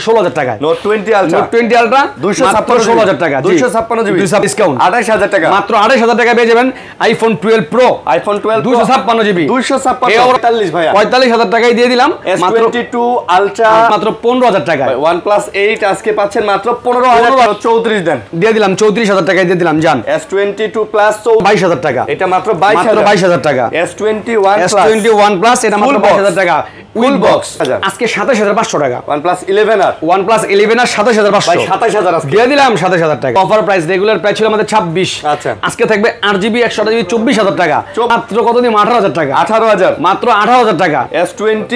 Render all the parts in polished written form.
16,000 টাকায় note 20 ultra, note 20 ultra 256 16,000 টাকা, 256 GB discount 28,000 টাকা, মাত্র 28,000 টাকায় পেয়ে যাবেন আইফোন 12 প্রো, আইফোন 12 256 জিবি 256 ভাইয়া 45,000 টাকায় দিয়ে দিলাম মাত্র S22 আলট্রা মাত্র 15,000 টাকায়। OnePlus 8 আজকে পাচ্ছেন মাত্র 15,000 34 দেন দিয়ে দিলাম 34,000 টাকায় দিয়ে দিলাম জান। S22 প্লাস 22,000 টাকা, এটা মাত্র 22,000 টাকা। S21 প্লাস এটা মাত্র 22,000 টাকা ফুল বক্স আজকে 27,500 টাকা। OnePlus 11 আর OnePlus 11 আর 27,500 ভাই 27,000 আজকে দিয়ে দিলাম 27,000 টাকা। অফার প্রাইস রেগুলার প্রাইস ছিল আমাদের 26, আচ্ছা আজকে থাকবে 8GB 128GB 24,000 টাকা, মাত্র কত দিন 18,000 টাকা, 18,000 মাত্র 18,000 টাকা। S20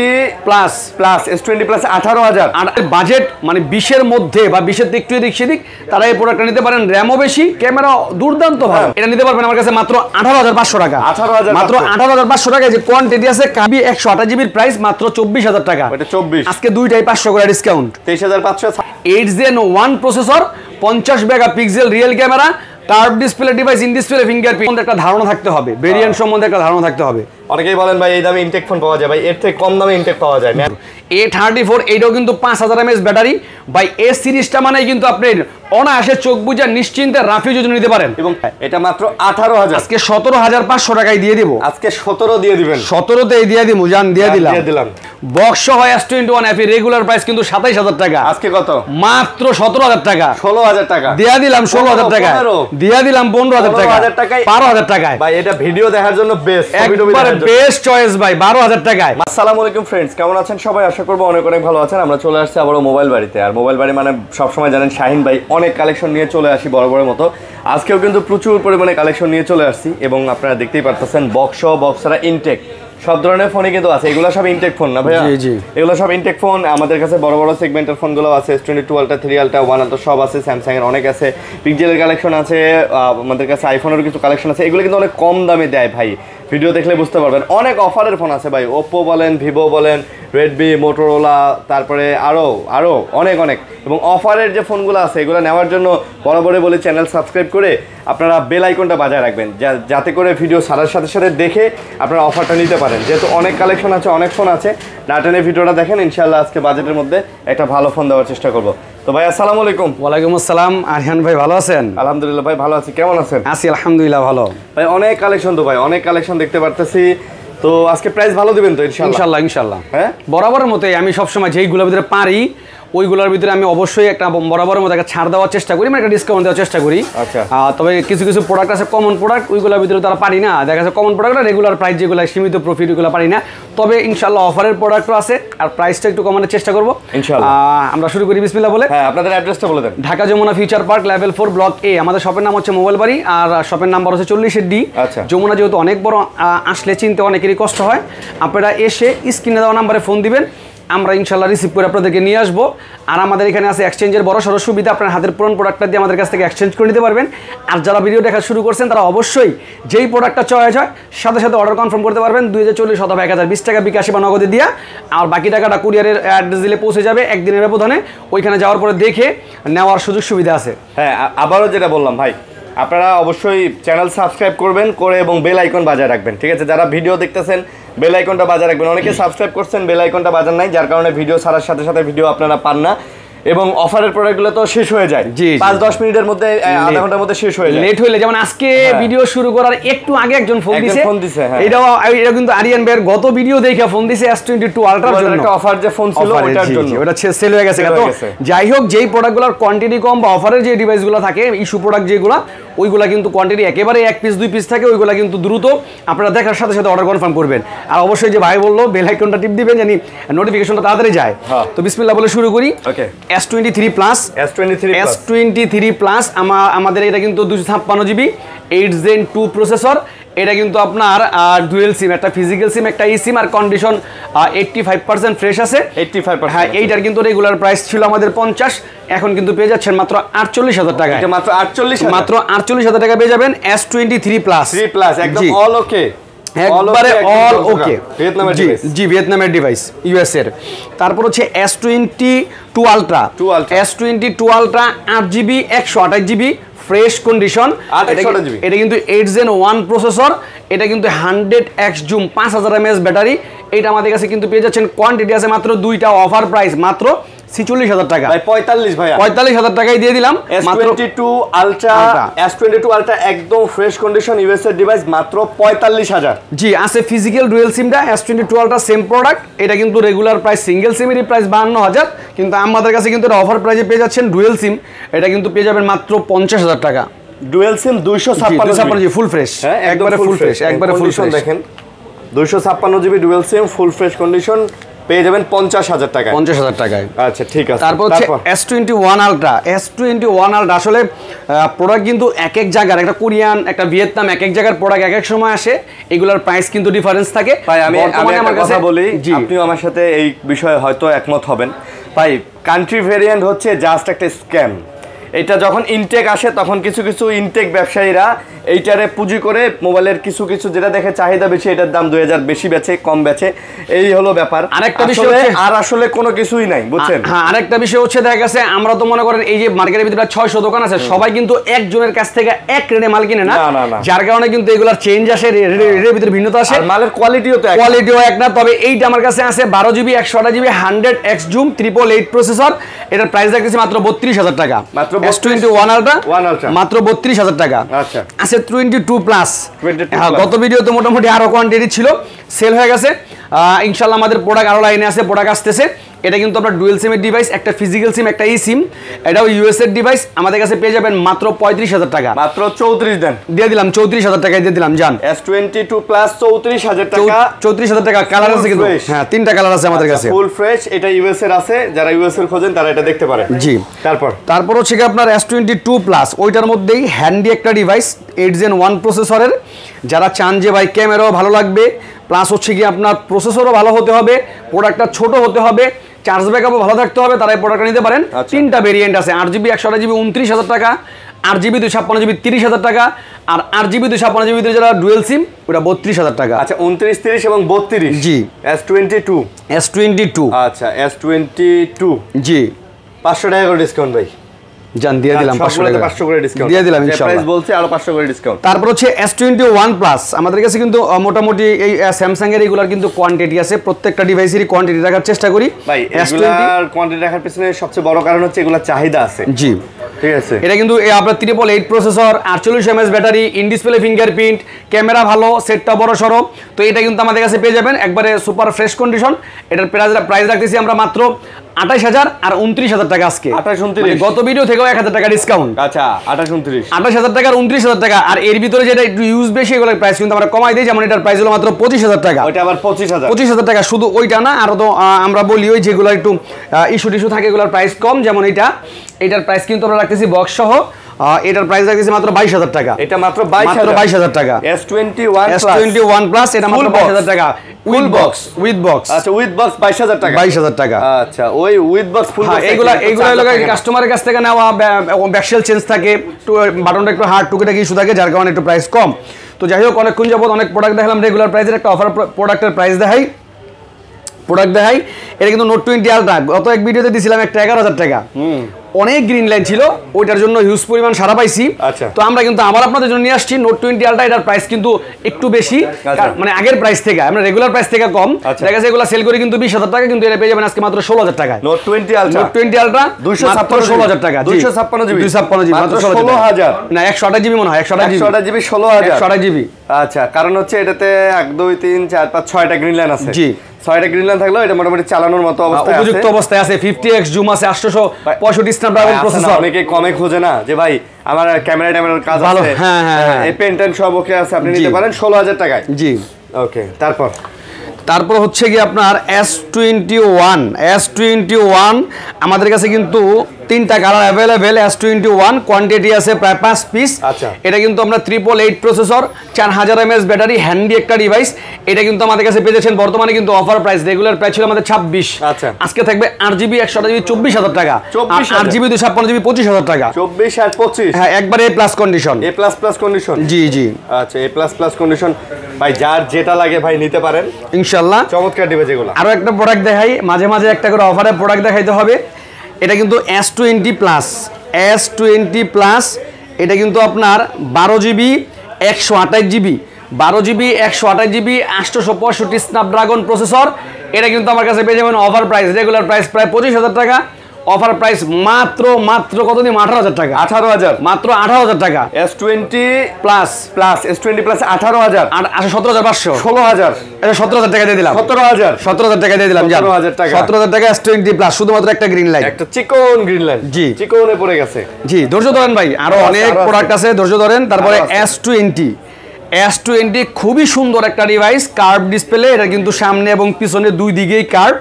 প্লাস S20 প্লাস 18,000 আর বাজেট মানে 20 এর মধ্যে বা 20 এর দিক একটু এদিক সেদিক তারা এই প্রোডাক্টটা নিতে পারেন। র্যামও বেশি, ক্যামেরা দুর্দান্ত ভালো, এটা নিতে পারবেন আমার কাছে মাত্র 18,500 টাকা। 18,500 মাত্র 18,500 টাকায় যে কোয়ান্টিটি আছে কাবি 128GB এর প্রাইস মাত্র 24,000 টাকা। এটা 24 আজকে দুইটাই 500 করে discount. 23,500 8 Gen 1 processor, 50 megapixel real camera, curve display device, in display fingerprint. একটা ধারণা থাকতে হবে, ভেরিয়েন্ট সম্বন্ধে একটা ধারণা থাকতে হবে। অনেকেই বলেন ভাই এই দামে ইনটেক ফোন পাওয়া যায়, ভাই এর থেকে কম দামে ইনটেক পাওয়া যায় না। A34 এইটাও কিন্তু 5000 mAh ব্যাটারি ভাই। এ সিরিজটা মানে কিন্তু আপনি অনায়াসে চোখ বুঝা নিশ্চিন্তে রাফি যদি নিতে পারেন। এবং এটা মাত্র 18,000 আজকে 17,500 টাকায় দিয়ে দিব। আজকে 17 দিয়ে দিবেন, 17তেই দিয়ে দিব জান, দিয়ে দিলাম। বক্স সহ S21 FE রেগুলার প্রাইস কিন্তু 27,000 টাকা, আজকে কত মাত্র 17,000 টাকা, 16,000 টাকা দিয়ে দিলাম 16,000 টাকায়, দিয়ে দিলাম 15,000 টাকা, 12,000 টাকায়। ভাই এটা ভিডিও দেখার জন্য বেস্ট, একবার বেস্ট চয়েস ভাই 12,000 টাকায়। আসসালামু আলাইকুম ফ্রেন্ডস, কেমন আছেন সবাই? আশা করবো অনেক অনেক ভালো আছেন। আমরা চলে আসছি আবারও মোবাইল বাড়িতে। আর মোবাইল বাড়ি মানে সবসময় জানেন শাহিন ভাই অনেক কালেকশন নিয়ে চলে আসি বড় বড় মতো। আজকেও কিন্তু প্রচুর পরিমাণে কালেকশন নিয়ে চলে আসছি এবং আপনারা দেখতেই পারতেছেন বক্সরা ইনটেক সব ধরনের ফোনই কিন্তু আছে। এগুলো সব ইনটেক ফোন না ভাইয়া? জি। এগুলো সব ইনটেক ফোন। আমাদের কাছে বড় বড় সেগমেন্টের ফোনগুলো আছে, S22 আলট্রা, 3 আলট্রা, 1 আলট্রা সব আছে, স্যামসাং এর অনেক আছে, পিক্সেলের কালেকশন আছে, আমাদের কাছে আইফোনেরও কিছু কালেকশন আছে। এগুলো কিন্তু অনেক কম দামে দেয় ভাই, ভিডিও দেখলে বুঝতে পারবেন। অনেক অফারের ফোন আছে ভাই, ওপ্পো বলেন, ভিভো বলেন, রেডমি, মোটোরোলা, তারপরে আরও অনেক এবং অফারের যে ফোনগুলো আছে এগুলো নেওয়ার জন্য বরাবরই বলি চ্যানেল সাবস্ক্রাইব করে আপনারা বেল আইকনটা বাজায় রাখবেন, যাতে করে ভিডিও ছাড়ার সাথে সাথে দেখে আপনারা অফারটা নিতে পারেন। যেহেতু অনেক কালেকশন আছে, অনেক ফোন আছে, না টেনে ভিডিওটা দেখেন। ইনশাআল্লাহ আজকে বাজেটের মধ্যে একটা ভালো ফোন দেওয়ার চেষ্টা করবো। তো ভাই আসসালামু আলাইকুম। ওয়ালাইকুম আসসালাম। আরিয়ান ভাই ভালো আছেন? আলহামদুলিল্লাহ ভাই ভালো আছি, কেমন আছেন? আছি আলহামদুলিল্লাহ ভালো ভাই। অনেক কালেকশন তো ভাই, অনেক কালেকশন দেখতে পারতেছি। তো আজকে প্রাইস ভালো দিবেন তো ইনশাআল্লাহ? হ্যাঁ, বরাবরের মতোই আমি সবসময় যেইগুলোর ভিতরে পারি ওইগুলোর ভিতরে আমি অবশ্যই একটা বরাবরের মতো একটা ছাড় দেওয়ার চেষ্টা করি, মানে একটা ডিসকাউন্ট দেওয়ার চেষ্টা করি। আচ্ছা। তবে কিছু প্রোডাক্ট আছে কমন প্রোডাক্ট, ওইগুলোর ভিতরে তারা পারি না। দেখা যাচ্ছে কমন প্রোডাক্টটা রেগুলার প্রাইস যেগুলো সীমিত প্রফিট ওইগুলো পারি না। তবে ইনশাআল্লাহ অফারের প্রোডাক্টও আছে আর প্রাইসটা একটু কমানোর চেষ্টা করবো ইনশাআল্লাহ। আমরা শুরু করি বিসমিল্লাহ বলে। হ্যাঁ, আপনাদের অ্যাড্রেসটা বলে দেন। Dhaka Jamuna future park level 4 block A. আমাদের শপের নাম হচ্ছে মোবাইল বাড়ি আর শপের নাম্বার হচ্ছে 40D। আচ্ছা। যমুনা যেহেতু অনেক বড়, আসলে চিনতে অনেকেরই কষ্ট হয়। আপনারা এসে স্ক্রিনে দেওয়া নাম্বারে ফোন দিবেন, আমরা ইনশাল্লাহ রিসিভ করে আপনাদেরকে নিয়ে আসবো। আর আমাদের এখানে আছে এক্সচেঞ্জের বড় সড়ো সুবিধা, আপনার হাতের পুরনো প্রোডাক্টটা দিয়ে আমাদের কাছ থেকে এক্সচেঞ্জ করে নিতে পারবেন। আর যারা ভিডিও দেখা শুরু করছেন তারা অবশ্যই যেই প্রোডাক্টটা চয়েস হয় সাথে সাথে অর্ডার কনফার্ম করতে পারবেন 2040 অথবা 1020 টাকা বিকাশে বা নগদে দিয়া। আর বাকি টাকাটা কুরিয়ারের অ্যাড্রেস দিলে পৌঁছে যাবে একদিনের ব্যবধানে। ওইখানে যাওয়ার পরে দেখে নেওয়ার সুযোগ সুবিধা আছে। হ্যাঁ, আবারও যেটা বললাম ভাই, আপনারা অবশ্যই চ্যানেল সাবস্ক্রাইব করবেন করে এবং বেল আইকন বাজায় রাখবেন, ঠিক আছে? যারা ভিডিও দেখতেছেন বেল আইকনটা বাজায় রাখবেন। অনেকে সাবস্ক্রাইব করছেন, বেল আইকনটা বাজার নাই, যার কারণে ভিডিও ছাড়ার সাথে সাথে ভিডিও আপনারা পান না এবং অফারের প্রোডাক্টগুলো তো শেষ হয়ে যায় 5-10 মিনিটের মধ্যে, আধা ঘন্টার মধ্যে শেষ হয়ে যায়, লেট হইলে। যেমন আজকে ভিডিও শুরু করার একটু আগে একজন ফোন দিছে। এটা কিন্তু আরিয়ান ভাইয়ের গত ভিডিও দেখে ফোন দিছে S22 আলট্রার জন্য। একটা অফার যে ফোন ছিল ওটার জন্য, ওটা সেল হয়ে গেছে। তো যাই হোক, যেই প্রোডাক্টগুলোর কোয়ান্টিটি কম বা অফারের যে ডিভাইসগুলো থাকে, ইস্যু প্রোডাক্ট যেগুলো, ওইগুলা কিন্তু কোয়ান্টিটি একেবারে 1 পিস 2 পিস থাকে, ওইগুলা কিন্তু দ্রুত আপনারা দেখার সাথে সাথে অর্ডার কনফার্ম করবেন। আর অবশ্যই যে ভাই বললো বেল আইকনটা টিপ দিবেন জানি নোটিফিকেশনটা তাড়াতাড়ি যায়। তো বিসমিল্লাহ বলে শুরু করি। ওকে। S23 প্লাস আমাদের এটা কিন্তু 256GB 8 Gen 2 প্রসেসর। এটা কিন্তু আপনার ডুয়েল সিম, একটা ফিজিক্যাল সিম, একটা ই সিম। আর কন্ডিশন 85% ফ্রেশ আছে। 85%। হ্যাঁ, এইটার কিন্তু রেগুলার প্রাইস ছিল আমাদের 50, এখন কিন্তু পেয়ে যাচ্ছেন মাত্র 48,000 টাকা। এটা মাত্র 48,000, মাত্র 48,000 টাকা পেয়ে যাবেন S23 প্লাস একদম অল ওকে, একবারে অল ওকে। জি, ভিয়েতনামের ডিভাইস, ইউএস এর। তারপর হচ্ছে S22 ultra. S22 ultra 8GB 128GB fresh condition. এটা কিন্তু 8 Gen 1 প্রসেসর। এটা কিন্তু 100x জুম, 5000 mAh ব্যাটারি। এটা আমাদের কাছে কিন্তু পেয়ে যাচ্ছেন। কোয়ান্টিটি আছে মাত্র দুইটা, অফার প্রাইস মাত্র 46,000 টাকা ভাই 45 ভাইয়া 45,000 টাকায় দিয়ে দিলাম মাত্র S22 Ultra S22 Ultra একদম ফ্রেশ কন্ডিশন ইউএসএর ডিভাইস মাত্র 45,000 জি আছে ফিজিক্যাল ডুয়েল সিমটা S22 Ultra সেম প্রোডাক্ট এটা কিন্তু রেগুলার প্রাইস সিঙ্গেল সিমেরই প্রাইস 52,000 কিন্তু আমাদের কাছে কিন্তু এটা অফার প্রাইসে পেয়ে যাচ্ছেন ডুয়েল সিম এটা কিন্তু পেয়ে যাবেন মাত্র 50,000 টাকা ডুয়েল সিম 256 জি ফুল ফ্রেশ একবারে ফুল ফ্রেশ একবারে ফুল ফ্রেশ দেখেন 256 জিবি ডুয়েল সিম ফুল ফ্রেশ কন্ডিশন পেয়ে যাবেন 50,000 টাকায় 50,000 টাকায় আচ্ছা ঠিক আছে তারপর হচ্ছে S21 Ultra S21 Ultra আসলে প্রোডাক্ট কিন্তু এক এক জায়গার একটা কোরিয়ান একটা ভিয়েতনাম এক এক জায়গার প্রোডাক্ট এক এক সময় আসে এগুলোর প্রাইস কিন্তু ডিফারেন্স থাকে ভাই আমি আমার কথা বলি আপনিও আমার সাথে এই বিষয়ে হয়তো একমত হবেন ভাই কান্ট্রি ভেরিয়েন্ট হচ্ছে জাস্ট একটা স্ক্যাম এটা যখন ইনটেক আসে তখন কিছু কিছু ইনটেক ব্যবসায়ীরা এইটারে পুঁজি করে মোবাইলের কিছু কিছু যেটা দেখে চাহিদা বেশি এটার দাম 2000 বেশি বেচে কম বেচে এই হলো ব্যাপার আরেকটা বিষয় হচ্ছে আর আসলে কোনো কিছুই নাই বুঝছেন হ্যাঁ আরেকটা বিষয় হচ্ছে দেখা গেছে আমরা তো মনে করেন এই যে মার্কেটের ভিতরে 600 দোকান আছে সবাই কিন্তু একজনের কাছ থেকে এক রেটে মাল কিনে না যার কারণে কিন্তু এগুলার চেঞ্জ আসে রেটের ভিতরে ভিন্নতা আসে আর মালের কোয়ালিটিও তো কোয়ালিটিও এক না তবে এইটা আমার কাছে আছে 12 GB 128 GB 100x zoom 888 processor এটার প্রাইস রাখতেছি মাত্র 32,000 টাকা মাত্র S21 Ultra মাত্র 32,000 টাকা আচ্ছা আছে 22 প্লাস গত ভিডিওতে মোটামুটি আরো কোয়ান্টিটি ছিল সেল হয়ে গেছে ইনশাআল্লাহ আমাদের প্রোডাক্ট আরো লাইনে আছে প্রোডাক্ট আসতেছে এটা কিন্তু আপনার ডুয়েল সিমের ডিভাইস একটা ফিজিক্যাল সিম একটা ই সিম এটাও ইউএস এর ডিভাইস আমাদের কাছে পেয়ে যাবেন মাত্র 35,000 টাকা মাত্র 34 দেন দিয়ে দিলাম 34,000 টাকায় দিয়ে দিলাম জান S22 প্লাস 34,000 টাকা 34,000 টাকা কালার আছে কিন্তু হ্যাঁ তিনটা কালার আছে আমাদের কাছে ফুল ফ্রেশ এটা ইউএস এর আছে যারা ইউএস এর খোঁজেন তারা এটা দেখতে পারেন জি তারপর হচ্ছে কি আপনার S22 প্লাস ওইটার মধ্যেই হ্যান্ডি একটা ডিভাইস 8 Gen 1 প্রসেসরের যারা চান যে ভাই ক্যামেরাও ভালো লাগবে প্লাস হচ্ছে কি আপনার প্রসেসরও ভালো হতে হবে প্রোডাক্টটা ছোট হতে হবে চার্জ ব্যাকআপও ভালো থাকতে হবে তারা এই প্রোডাক্টটা নিতে পারেন তিনটা ভেরিয়েন্ট আছে 8GB 128GB 29,000 টাকা 8GB 256GB 30,000 টাকা আর 8GB 256GB যারা ডুয়েল সিম ওটা 32,000 টাকা আচ্ছা 29 30 এবং 32 জি S22 আচ্ছা S22 জি 500 টাকা করে ডিসকাউন্ট ভাই জান দিয়ে দিলাম 500 করে ডিসকাউন্ট দিয়ে দিলাম ইনশাআল্লাহ প্রাইস বলছে আরো 500 করে ডিসকাউন্ট তারপর হচ্ছে S21 প্লাস আমাদের কাছে কিন্তু মোটামুটি এই স্যামসাং এর এগুলার কিন্তু কোয়ান্টিটি আছে প্রত্যেকটা ডিভাইসেরই কোয়ান্টিটি রাখার চেষ্টা করি ভাই এগুলার কোয়ান্টিটি রাখার পিছনে সবচেয়ে বড় কারণ হচ্ছে এগুলা চাহিদা আছে জি ঠিক আছে এটা কিন্তু আপনার 888 processor 48 mAh battery in display fingerprint camera ভালো সেটটা বড় সরো তো এটা কিন্তু আমাদের কাছে পেয়ে যাবেন একবারে সুপার ফ্রেশ কন্ডিশন এটার প্রাইস রাখতেছি আমরা মাত্র 28,000 আর 29,000 টাকা আজকে 28-29 গত ভিডিও থেকেও 1,000 টাকা ডিসকাউন্ট আচ্ছা 28-29 28,000 টাকা আর 29,000 টাকা আর এর ভিতরে যেটা একটু ইউজ বেশি এগুলোর প্রাইস কিন্তু আমরা কমাই দিই যেমন এটার প্রাইস হলো মাত্র 25,000 টাকা ওইটা আবার 25,000 টাকা শুধু ওইটা না আর তো আমরা বলি ওই যেগুলো একটু ইস্যু থাকে এগুলোর প্রাইস কম যেমন এটার প্রাইস কিন্তু আমরা রাখতেছি বক্স সহ এটার প্রাইস রাখতেছি মাত্র 22,000 টাকা এটা মাত্র 22,000 টাকা S21 প্লাস এটা মাত্র 22,000 টাকা উইথ বক্স আচ্ছা উইথ বক্স 22,000 টাকা 22,000 টাকা আচ্ছা ওই উইথ বক্স ফুল বক্স এগুলা কাস্টমারের কাছ থেকে নেওয়া ব্যাকশেল চেঞ্জ থাকে বাটনটা একটু হার্ড টুকিটাকি ইস্যু থাকে যার কারণে একটু প্রাইস কম তো যাই হোক অনেকক্ষণ যাবত অনেক প্রোডাক্ট দেখালাম রেগুলার প্রাইসের একটা অফার প্রোডাক্টের প্রাইস দেখাই এটা কিন্তু নোট 20 আলট্রা গত এক ভিডিওতে দিছিলাম একটা 11,000 টাকা অনেক গ্রিন লাইন ছিল ওইটার জন্য হিউজ পরিমাণ সারা পাইছি তো আমরা কিন্তু আবার আপনাদের জন্য নিয়ে আসছি নোট 20 আলট্রা এটার প্রাইস কিন্তু একটু বেশি মানে আগের প্রাইস থেকে আমরা রেগুলার প্রাইস থেকে কম দেখা যাচ্ছে এগুলো সেল করি কিন্তু 20,000 টাকা কিন্তু এটা পেয়ে যাবেন আজকে মাত্র 16,000 টাকায় নোট 20 আলট্রা 216,000 টাকা 256 জিবি মাত্র 16,000 না 128 জিবি মনে হয় 128 জিবি 16,000 128 জিবি আচ্ছা কারণ হচ্ছে এটাতে 1 2 3 4 5 6টা গ্রিন লাইন আছে জি 6টা গ্রিন লাইন থাকলো এটা মোটামুটি চালানোর মতো অবস্থায় আছে উপযুক্ত অবস্থায় আছে 50x জুম আছে 865 স্ন্যাপড্রাগন প্রসেসর অনেকে কমে খোঁজে না যে ভাই আমার ক্যামেরার কাজ আছে হ্যাঁ এই পেন টেন সব ওকে আছে আপনি নিতে পারেন 16,000 টাকায় জি ওকে তারপর হচ্ছে কি আপনার S21 আমাদের কাছে কিন্তু তিনটা কালার अवेलेबल S21 কোয়ান্টিটি আছে প্রায় 5 পিস আচ্ছা এটা কিন্তু আমরা 888 প্রসেসর 4000 mAh ব্যাটারি হ্যান্ডি একটা ডিভাইস এটা কিন্তু আমাদের কাছে পেয়ে যাচ্ছেন বর্তমানে কিন্তু অফার প্রাইস রেগুলার প্রাইস ছিল আমাদের 26 আচ্ছা আজকে থাকবে 8GB 128GB 24,000 টাকা আর 8GB 256GB 25,000 টাকা 24 আর 25 হ্যাঁ একবারে A+ কন্ডিশন জি আচ্ছা A++ কন্ডিশন ভাই যার যেটা লাগে ভাই নিতে পারেন ইনশাআল্লাহ চমৎকার ডিভাইস এগুলো আরো একটা প্রোডাক্ট দেখাই মাঝে মাঝে একটা করে অফারে প্রোডাক্ট দেখাইতে হবে এটা কিন্তু S20 প্লাস এটা কিন্তু আপনার 12GB 128GB 865 স্ন্যাপড্রাগন প্রসেসর এটা কিন্তু আমার কাছে পেয়ে যাবেন অফার প্রাইস রেগুলার প্রাইস প্রায় 25,000 টাকা অফার প্রাইস মাত্র মাত্র কত দিন 18,000 টাকা, 18,000 মাত্র 18,000 টাকা। S20 plus plus S20 plus 18,000 আর 17,500, 16,000 এটা 17,000 টাকা দিয়ে দিলাম, 17,000 17,000 টাকা দিয়ে দিলাম, 17,000 টাকা, 17,000 টাকা S20 প্লাস, শুধুমাত্র একটা গ্রিন লাইট, একটা চিকন গ্রিন লাইট, জি চিকনে পড়ে গেছে। জি ধৈর্য ধরেন ভাই, আরো অনেক প্রোডাক্ট আছে, ধৈর্য ধরেন। তারপরে S20 খুবই সুন্দর একটা ডিভাইস, কার্ভ ডিসপ্লে, এটা কিন্তু সামনে এবং পিছনে দুই দিকেই কার্ভ,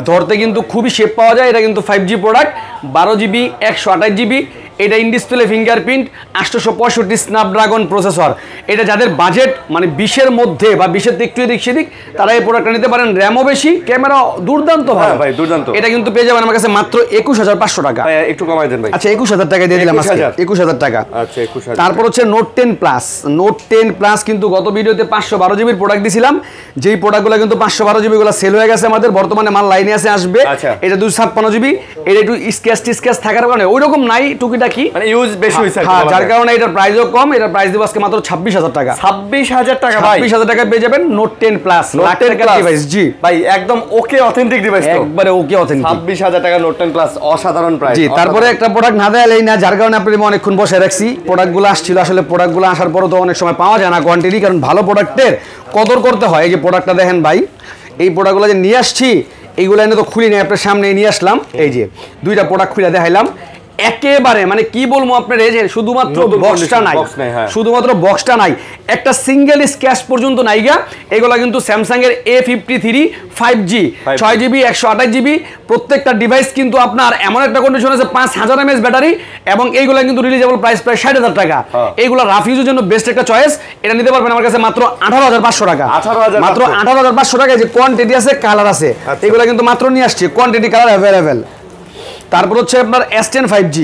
ধরতে কিন্তু খুবই শেপ পাওয়া যায়। এটা কিন্তু 5G প্রোডাক্ট, 12GB 128GB, এটা in display fingerprint, 865 Snapdragon processor. এটা যাদের বাজেট মানে 20-এর মধ্যে বা 20-এর থেকে একটু এদিক সেদিক, তারা এই প্রোডাক্টটা নিতে পারেন। র্যামও বেশি, ক্যামেরা দুর্দান্ত ভালো ভাই, দুর্দান্ত। এটা কিন্তু পেয়ে যাবেন আমার কাছে মাত্র 21,500 টাকা। একটু কমাই দেন ভাই। আচ্ছা 21,000 টাকা দিয়ে দিলাম আজকে, 21,000 টাকা। আচ্ছা 21,000। তারপর হচ্ছে নোট 10 প্লাস। নোট 10 প্লাস কিন্তু গত ভিডিওতে 512GB প্রোডাক্ট দিছিলাম, যেই প্রোডাক্টগুলো কিন্তু 512GB গুলো সেল হয়ে গেছে আমাদের, বর্তমানে মাল লাইনে আছে, আসবে। এটা 256GB, এটা একটু স্ক্র্যাচ থাকার কারণে ওইরকম নাই, টুকিটাকি মানে ইউজ বেশি হইছে, হ্যাঁ, যার কারণে এটার প্রাইসও কম। এটার প্রাইস দিব আজকে মাত্র 26,000 টাকা। 26,000 টাকা ভাই, 26,000 টাকা পেয়ে যাবেন নোট 10 প্লাস, লাখ টাকার ডিভাইস। জি ভাই, একদম ওকে অথেন্টিক ডিভাইস, তো একবারে ওকে অথেন্টিক। 26,000 টাকা নোট 10 প্লাস, অসাধারণ প্রাইস। জি তারপরে একটা প্রোডাক্ট না দেয়ালেই না, যার কারণে আপনি অনেকক্ষণ বসে রাখছি। প্রোডাক্টগুলো আসছিল, আসলে প্রোডাক্টগুলো আসার পরও তো অনেক সময় পাওয়া যায় না কোয়ান্টিটি, কারণ ভালো প্রোডাক্টের কদর করতে হয়। এই যে প্রোডাক্টটা দেখেন ভাই, এই প্রোডাক্টগুলো যে নিয়ে আসছি, এইগুলো এনে তো খুলি নেই, আপনার সামনে নিয়ে আসলাম। এই যে দুইটা প্রোডাক্ট খুলে দেখাইলাম, একেবারে মানে কি বলবো আপনার, এই যে শুধুমাত্র বক্সটা নাই, শুধুমাত্র বক্সটা নাই, একটা সিঙ্গেল স্ক্র্যাচ পর্যন্ত নাইগা। এগুলা কিন্তু স্যামসাং এর A53 5G 6GB 128GB। প্রত্যেকটা ডিভাইস কিন্তু আপনার এমন একটা কন্ডিশন আছে 5000 mAh ব্যাটারি, এবং এইগুলা কিন্তু রিলিজেবল প্রাইস প্রায় 60,000 টাকা। এইগুলা রাফ ইউজের জন্য বেস্ট একটা চয়েস। এটা নিতে পারবেন আমার কাছে মাত্র 18,500 টাকা, মাত্র 18,500 টাকা। যে কোয়ান্টিটি আছে, কালার আছে, এগুলা কিন্তু মাত্র নিয়ে আসছি, কোয়ান্টিটি কালার অ্যাভেলেবেল। তারপর হচ্ছে আপনার S10 5G,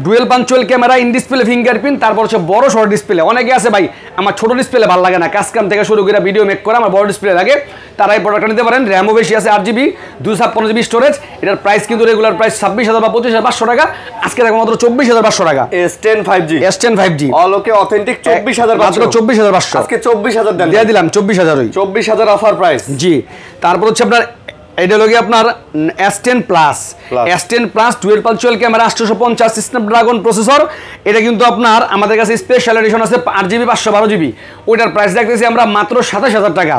dual punctual camera, in display fingerprint. তারপর হচ্ছে বড় সড় ডিসপ্লে। অনেকে আছে ভাই আমার ছোট ডিসপ্লে ভালো লাগে না, কাজ কাম থেকে শুরু করে ভিডিও মেক করা, আমার বড় ডিসপ্লে লাগে, তারা এই প্রোডাক্টটা নিতে পারেন। র্যামও বেশি আছে, 8GB 256GB স্টোরেজ। এটার প্রাইস কিন্তু রেগুলার প্রাইস 26,000 বা 25,500 টাকা, আজকে দেখো মাত্র 24,500 টাকা। S10 5G, S10 5G all ওকে অথেন্টিক 24,500, মাত্র 24,500 আজকে 24,000 দেন, দিয়ে দিলাম 24,000। 24,000 অফার প্রাইস। জি তারপর হচ্ছে আপনার এটা হলো আপনার S10 plus, S10 plus dual punctual camera, 850 Snapdragon processor. এটা কিন্তু আপনার আমাদের কাছে স্পেশাল এডিশন আছে 8GB 512GB, ওইটার প্রাইস রাখতেছি আমরা মাত্র 27,000 টাকা।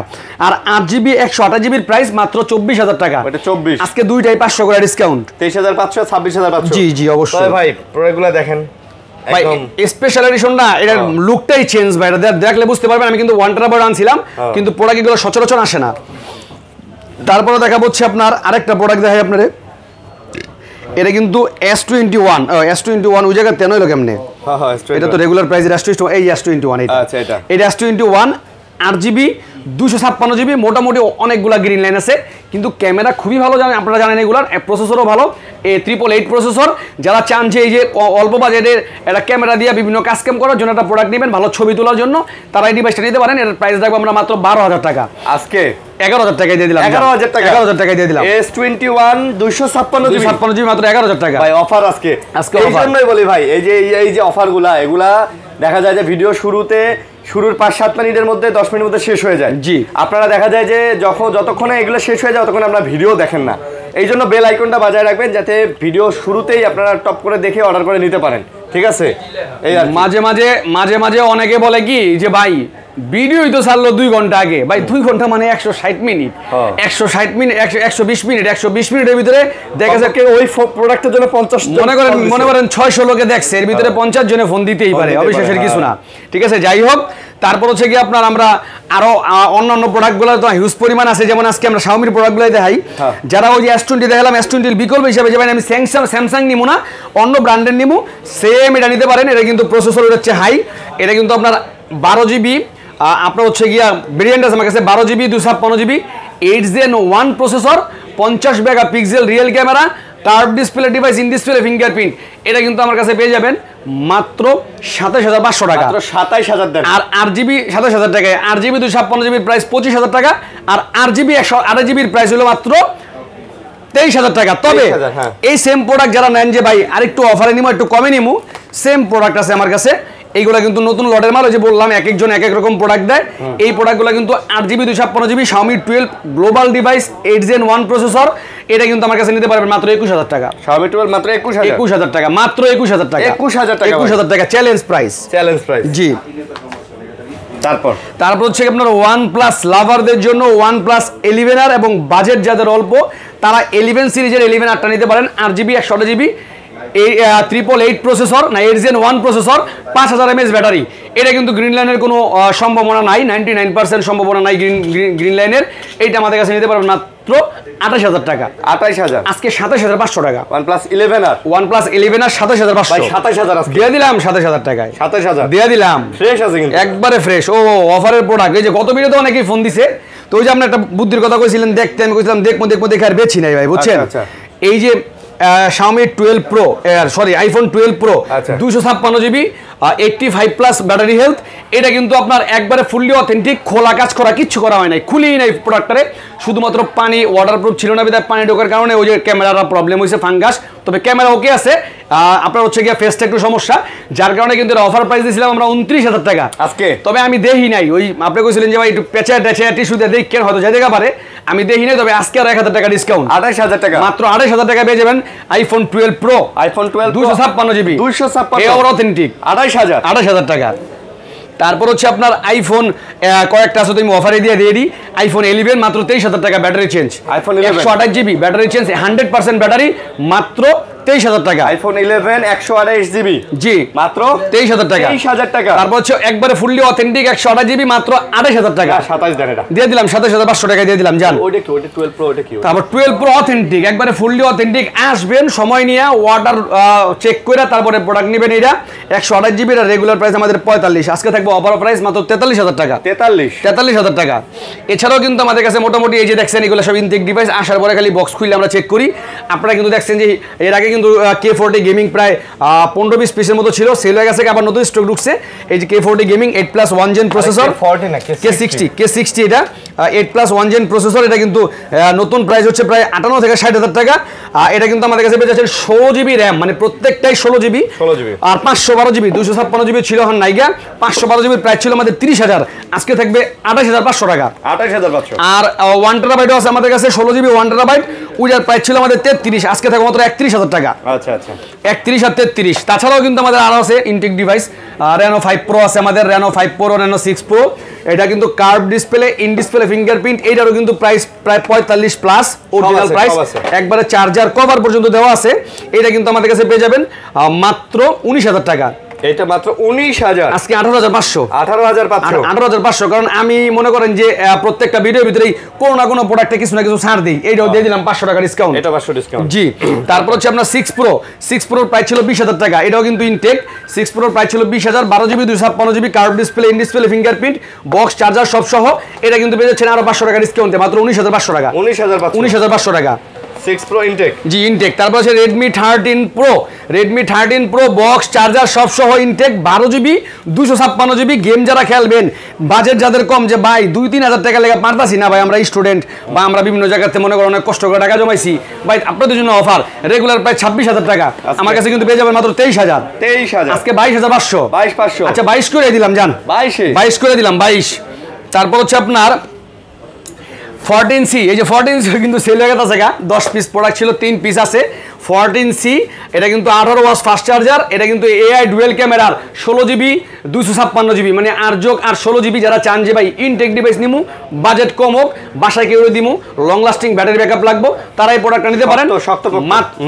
আর 8GB 128GB প্রাইস মাত্র 24,000 টাকা। এটা 24, আজকে দুইটাই 500 করে ডিসকাউন্ট, 23,500 26,500। জি জি অবশ্যই ভাই প্রোডাক্টগুলো দেখেন, ভাই স্পেশাল এডিশন না, এটার লুকটাই চেঞ্জ ভাই, এটা দেখলে বুঝতে পারবেন। আমি কিন্তু 1 টেরাবাইট আনছিলাম, কিন্তু প্রোডাক্ট এগুলো সচরাচর আসে না। তারপরে দেখা হচ্ছে আপনার আরেকটা প্রোডাক্ট দেখাই আপনারে, এটা কিন্তু S21 ওই জায়গায় তেন হইলো কেমনে, এটা তো রেগুলার প্রাইস S21, এই S21 এটা S21 8GB 256GB, মোটামুটি অনেকগুলা গ্রিন লাইন আছে, কিন্তু ক্যামেরা খুবই ভালো, জানেন আপনারা জানেন, এগুলার প্রসেসরও ভালো, A888 প্রসেসর। যারা চান যে এই যে অল্প বাজেটের একটা ক্যামেরা দিয়ে বিভিন্ন কাজ কাম করার জন্য একটা প্রোডাক্ট নেবেন, ভালো ছবি তোলার জন্য, তারা এই ডিভাইসটা নিতে পারেন। এর প্রাইস রাখবো আমরা মাত্র 12,000 টাকা, আজকে 11,000 টাকায় দিয়ে দিলাম, 11,000 টাকা, 11,000 টাকায় দিয়ে দিলাম। S21 256GB মাত্র 11,000 টাকা ভাই, অফার আজকে। এই জন্যই বলি ভাই, এই যে অফারগুলা, এগুলা দেখা যায় যে ভিডিও শুরুর 5-7 মিনিটের মধ্যে 10 মিনিটের মধ্যে শেষ হয়ে যায়। জি আপনারা দেখা যায় যে যতক্ষণে এগুলো শেষ হয়ে যায় ততক্ষণ আপনারা ভিডিও দেখেন না। এই জন্য বেল আইকনটা বাজায় রাখবেন, যাতে ভিডিও শুরুতেই আপনারা টপ করে দেখে অর্ডার করে নিতে পারেন, ঠিক আছে? এই আর মাঝে মাঝে অনেকে বলে কি যে ভাই ভিডিওই তো ছাড়লো 2 ঘন্টা আগে, ভাই 2 ঘন্টা মানে 160 মিনিট, 160 মিনিট 120 মিনিট, 120 মিনিটের ভিতরে দেখা যাচ্ছে ওই প্রোডাক্টের জন্য 50 মনে করেন 600 লোকে দেখছে, এর ভিতরে 50 জনে ফোন দিতেই পারে, অবিশ্বাসের কিছু না, ঠিক আছে? যাই হোক, তারপর হচ্ছে কি আপনার আমরা আরো অন্যান্য প্রোডাক্টগুলো তো হিউজ পরিমাণ আছে, যেমন আজকে আমরা Xiaomi প্রোডাক্টগুলো দেখাই। যারা ওই যে S20 দেখালাম, S20 এর বিকল্প হিসেবে যেমন আমি স্যামসাং নিমু না, অন্য ব্র্যান্ডের নিমু, সেম এটা নিতে পারেন। এটা কিন্তু প্রসেসর হচ্ছে হাই, এটা কিন্তু আপনার 12GB, আপনার হচ্ছে গিয়া ভেরিয়েন্ট আছে আমার কাছে 12GB 256GB 8Gen 1 processor, 50 megapixel real camera, curve display device, in display fingerprint. এটা কিন্তু আমার কাছে পেয়ে যাবেন মাত্র 27,500 টাকা, মাত্র 27,000 দেন। আর 8GB 27,000 টাকায়, 8GB 256GB প্রাইস 25,000 টাকা, আর 8GB 128GB প্রাইস হলো মাত্র 23,000 টাকা। তবে এই সেম প্রোডাক্ট যারা নেন যে ভাই আরেকটু অফারে নিমু, একটু কমে নিমু, সেম প্রোডাক্ট আছে আমার কাছে এইগুলা কিন্তু নতুন লটের মাল, ওই যে বললাম এক একজন এক এক রকম প্রোডাক্ট দেয়। এই প্রোডাক্টগুলো কিন্তু 8GB 256GB Xiaomi 12 global device 8 Gen 1 processor, এটা কিন্তু আমার কাছে নিতে পারবেন মাত্র 21000 টাকা। Xiaomi 12 মাত্র 21000 টাকা, মাত্র 21000 টাকা, 21000 টাকা, 21000 টাকা চ্যালেঞ্জ প্রাইস, চ্যালেঞ্জ প্রাইস। জি। তারপর হচ্ছে আপনার OnePlus লাভারদের জন্য OnePlus 11R এবং বাজেট যাদের অল্প তারা 11 সিরিজের 11R নিতে পারেন, 8GB 128GB 888 প্রসেসর না 8 Gen 1 প্রসেসর, 5000 mAh ব্যাটারি। এটা কিন্তু গ্রিন লাইনের কোনো সম্ভাবনা নাই, 99% সম্ভাবনা নাই গ্রিন লাইনের। এইটা আমাদের কাছে নিতে পারবেন মাত্র 28000 টাকা। 28000 আজকে 27500 টাকা। OnePlus 11R 27500 27000 আজকে দিয়ে দিলাম 27000 টাকায়, 27000 দিয়ে দিলাম। ফ্রেশ আছে কিন্তু একবারে ফ্রেশ। ও অফারের প্রোডাক্ট। এই যে গত ভিডিওতে অনেকেই ফোন দিছে, তো ওই যে আপনি একটা বুদ্ধির কথা কইছিলেন দেখতে, আমি কইছিলাম দেখবো দেখে আর বেছি নাই ভাই, বুঝছেন। এই যে Xiaomi 12 Pro sorry iPhone 12 Pro 256GB 85+ battery health, এটা কিন্তু আপনার একবারে ফুললি অথেন্টিক, খোলা কাজ করা, কিচ্ছু করা হয় নাই, খুলেই নাই প্রোডাক্টটারে, শুধুমাত্র পানি ওয়াটারপ্রুফ ছিল না বিধায় পানি ঢোকার কারণে ওই যে ক্যামেরার প্রবলেম হয়েছে, ফাঙ্গাস। তবে ক্যামেরা ওকে আছে, আপনার হচ্ছে গিয়ে ফেসটা একটু সমস্যা, যার কারণে কিন্তু অফার প্রাইস দিয়েছিলাম আমরা 29000 টাকা আজকে। তবে আমি দেখি নাই, ওই আপনি কইছিলেন যে ভাই একটু পেঁচা টেচা টিস্যু দিয়ে দেখেন হয়তো যাই দেখা পারে, আমি দেখি নাই। তবে আজকে আর 1000 টাকা ডিসকাউন্ট, 28000 টাকা, মাত্র 28000 টাকা পেয়ে যাবেন iPhone 12 Pro 256GB 256 অথেন্টিক 28000 টাকা। তারপর হচ্ছে আপনার আইফোন কয়েকটা আছে, তুমি অফারে দিয়ে দিই। iPhone 11 মাত্র 23000 টাকা battery change, iPhone 11 128GB battery change, 100% battery, মাত্র 23000 টাকা। iPhone 11 128GB জি মাত্র 23000 টাকা। 23000 টাকা। তারপর হচ্ছে একবারে ফুললি অথেন্টিক 128GB মাত্র 28000 টাকা। 27 দেন, এটা দিয়ে দিলাম 27500 টাকা দিয়ে দিলাম, জান। ওইটা কি, ওইটা 12 Pro, ওইটা কি? তারপর 12 Pro অথেন্টিক, একবারে ফুললি অথেন্টিক, আসবেন সময় নিয়ে ওয়াটার চেক করে তারপরে প্রোডাক্ট নেবেন। এটা 128GB এর রেগুলার প্রাইস আমাদের 45, আজকে থাকবে অফার প্রাইস মাত্র 43000 টাকা। 43000 টাকা। এছাড়াও কিন্তু আমাদের কাছে মোটামুটি এই যে দেখছেন এগুলো সব ইনটেক ডিভাইস, আসার পরে খালি বক্স খুলে আমরা চেক করি। আপনারা কিন্তু দেখছেন যে এর আগে কিন্তু K40 গেমিং প্রায় 15-20 পিসের মতো ছিল, সেল হয়ে গেছে, আবার নতুন স্টক ঢুকছে। এই যে K40 gaming 8+1 gen processor, K60 এটা 8+1 জেন প্রসেসর, এটা কিন্তু নতুন প্রাইস হচ্ছে প্রায় 58 থেকে 60000 টাকা। এটা কিন্তু আমাদের কাছে পেয়ে যাচ্ছে 16GB র্যাম, মানে প্রত্যেকটাই 16GB, আর 512GB 256GB ছিল হন নাইগা, 512GB প্রাইস ছিল আমাদের 30000, আজকে থাকবে 28500 টাকা। 28500। আর 1TB আছে আমাদের কাছে 16GB 1TB, ওইটার প্রাইস ছিল আমাদের 33, আজকে থাকবে মাত্র 31000 টাকা। আচ্ছা আচ্ছা, 31 আর 33। তাছাড়াও কিন্তু আমাদের আরো আছে ইনটেক ডিভাইস, Reno 5 Pro আছে আমাদের, Reno 5 Pro, Reno 6 Pro, এটা কিন্তু curve display, in display fingerprint, এইটারও কিন্তু প্রাইস প্রায় 45+, অরিজিনাল প্রাইস, একবারে চার্জার কভার পর্যন্ত দেওয়া আছে। এটা কিন্তু আমাদের কাছে পেয়ে যাবেন মাত্র 19000 টাকা। এটা মাত্র 19000, আজকে 18500। 18500, কারণ আমি মনে করেন যে প্রত্যেকটা ভিডিওর ভিতরেই কোনো না কোনো প্রোডাক্টে কিছু না কিছু ছাড় দিই, এইটাও দিয়ে দিলাম 500 টাকা ডিসকাউন্ট। এটা 500 ডিসকাউন্ট, জি। তারপর হচ্ছে আপনার 6 Pro প্রাইস ছিল 20000 টাকা, এটাও কিন্তু ইনটেক। 6 Pro প্রাইস ছিল 20000, 12GB 256GB curve display, in display fingerprint, box, charger সব সহ। এটা কিন্তু পেয়ে যাচ্ছেন আরো 500 টাকা ডিসকাউন্টে, মাত্র 19500 টাকা। 19500 টাকা 6 Pro ইনটেক, জি ইনটেক। তারপর আছে Redmi 13 Pro বক্স, চার্জার সব সহ ইনটেক, 12GB 256GB। গেম যারা খেলবেন, বাজেট যাদের কম, যে ভাই 2-3000 টাকা লেগে পারতাছি না ভাই, আমরা স্টুডেন্ট বা আমরা বিভিন্ন জায়গাতে মনে করেন অনেক কষ্ট করে টাকা জমাইছি, ভাই আপনাদের জন্য অফার, রেগুলার প্রায় 26000 টাকা, আমার কাছে কিন্তু পেয়ে যাবেন মাত্র 23000। আজকে 22500। আচ্ছা 22 করে দিলাম, জান, 22 করে দিলাম, 22। তারপর হচ্ছে আপনার 14C, এই যে 14C কিন্তু সেল হয়ে গেছে, 10 পিস প্রোডাক্ট ছিল, 3 পিস আছে। 14C এটা কিন্তু 18 ওয়াট ফাস্ট চার্জার, এটা কিন্তু AI ডুয়েল ক্যামেরার, 16GB 256GB, মানে 8+8 16GB। যারা চান যে ভাই ইনটেক ডিভাইস নিমু, বাজেট কম হোক, বাসায় কেউ দিমু, লং লাস্টিং ব্যাটারি ব্যাকআপ লাগবো, তারা এই প্রোডাক্টটা নিতে পারেন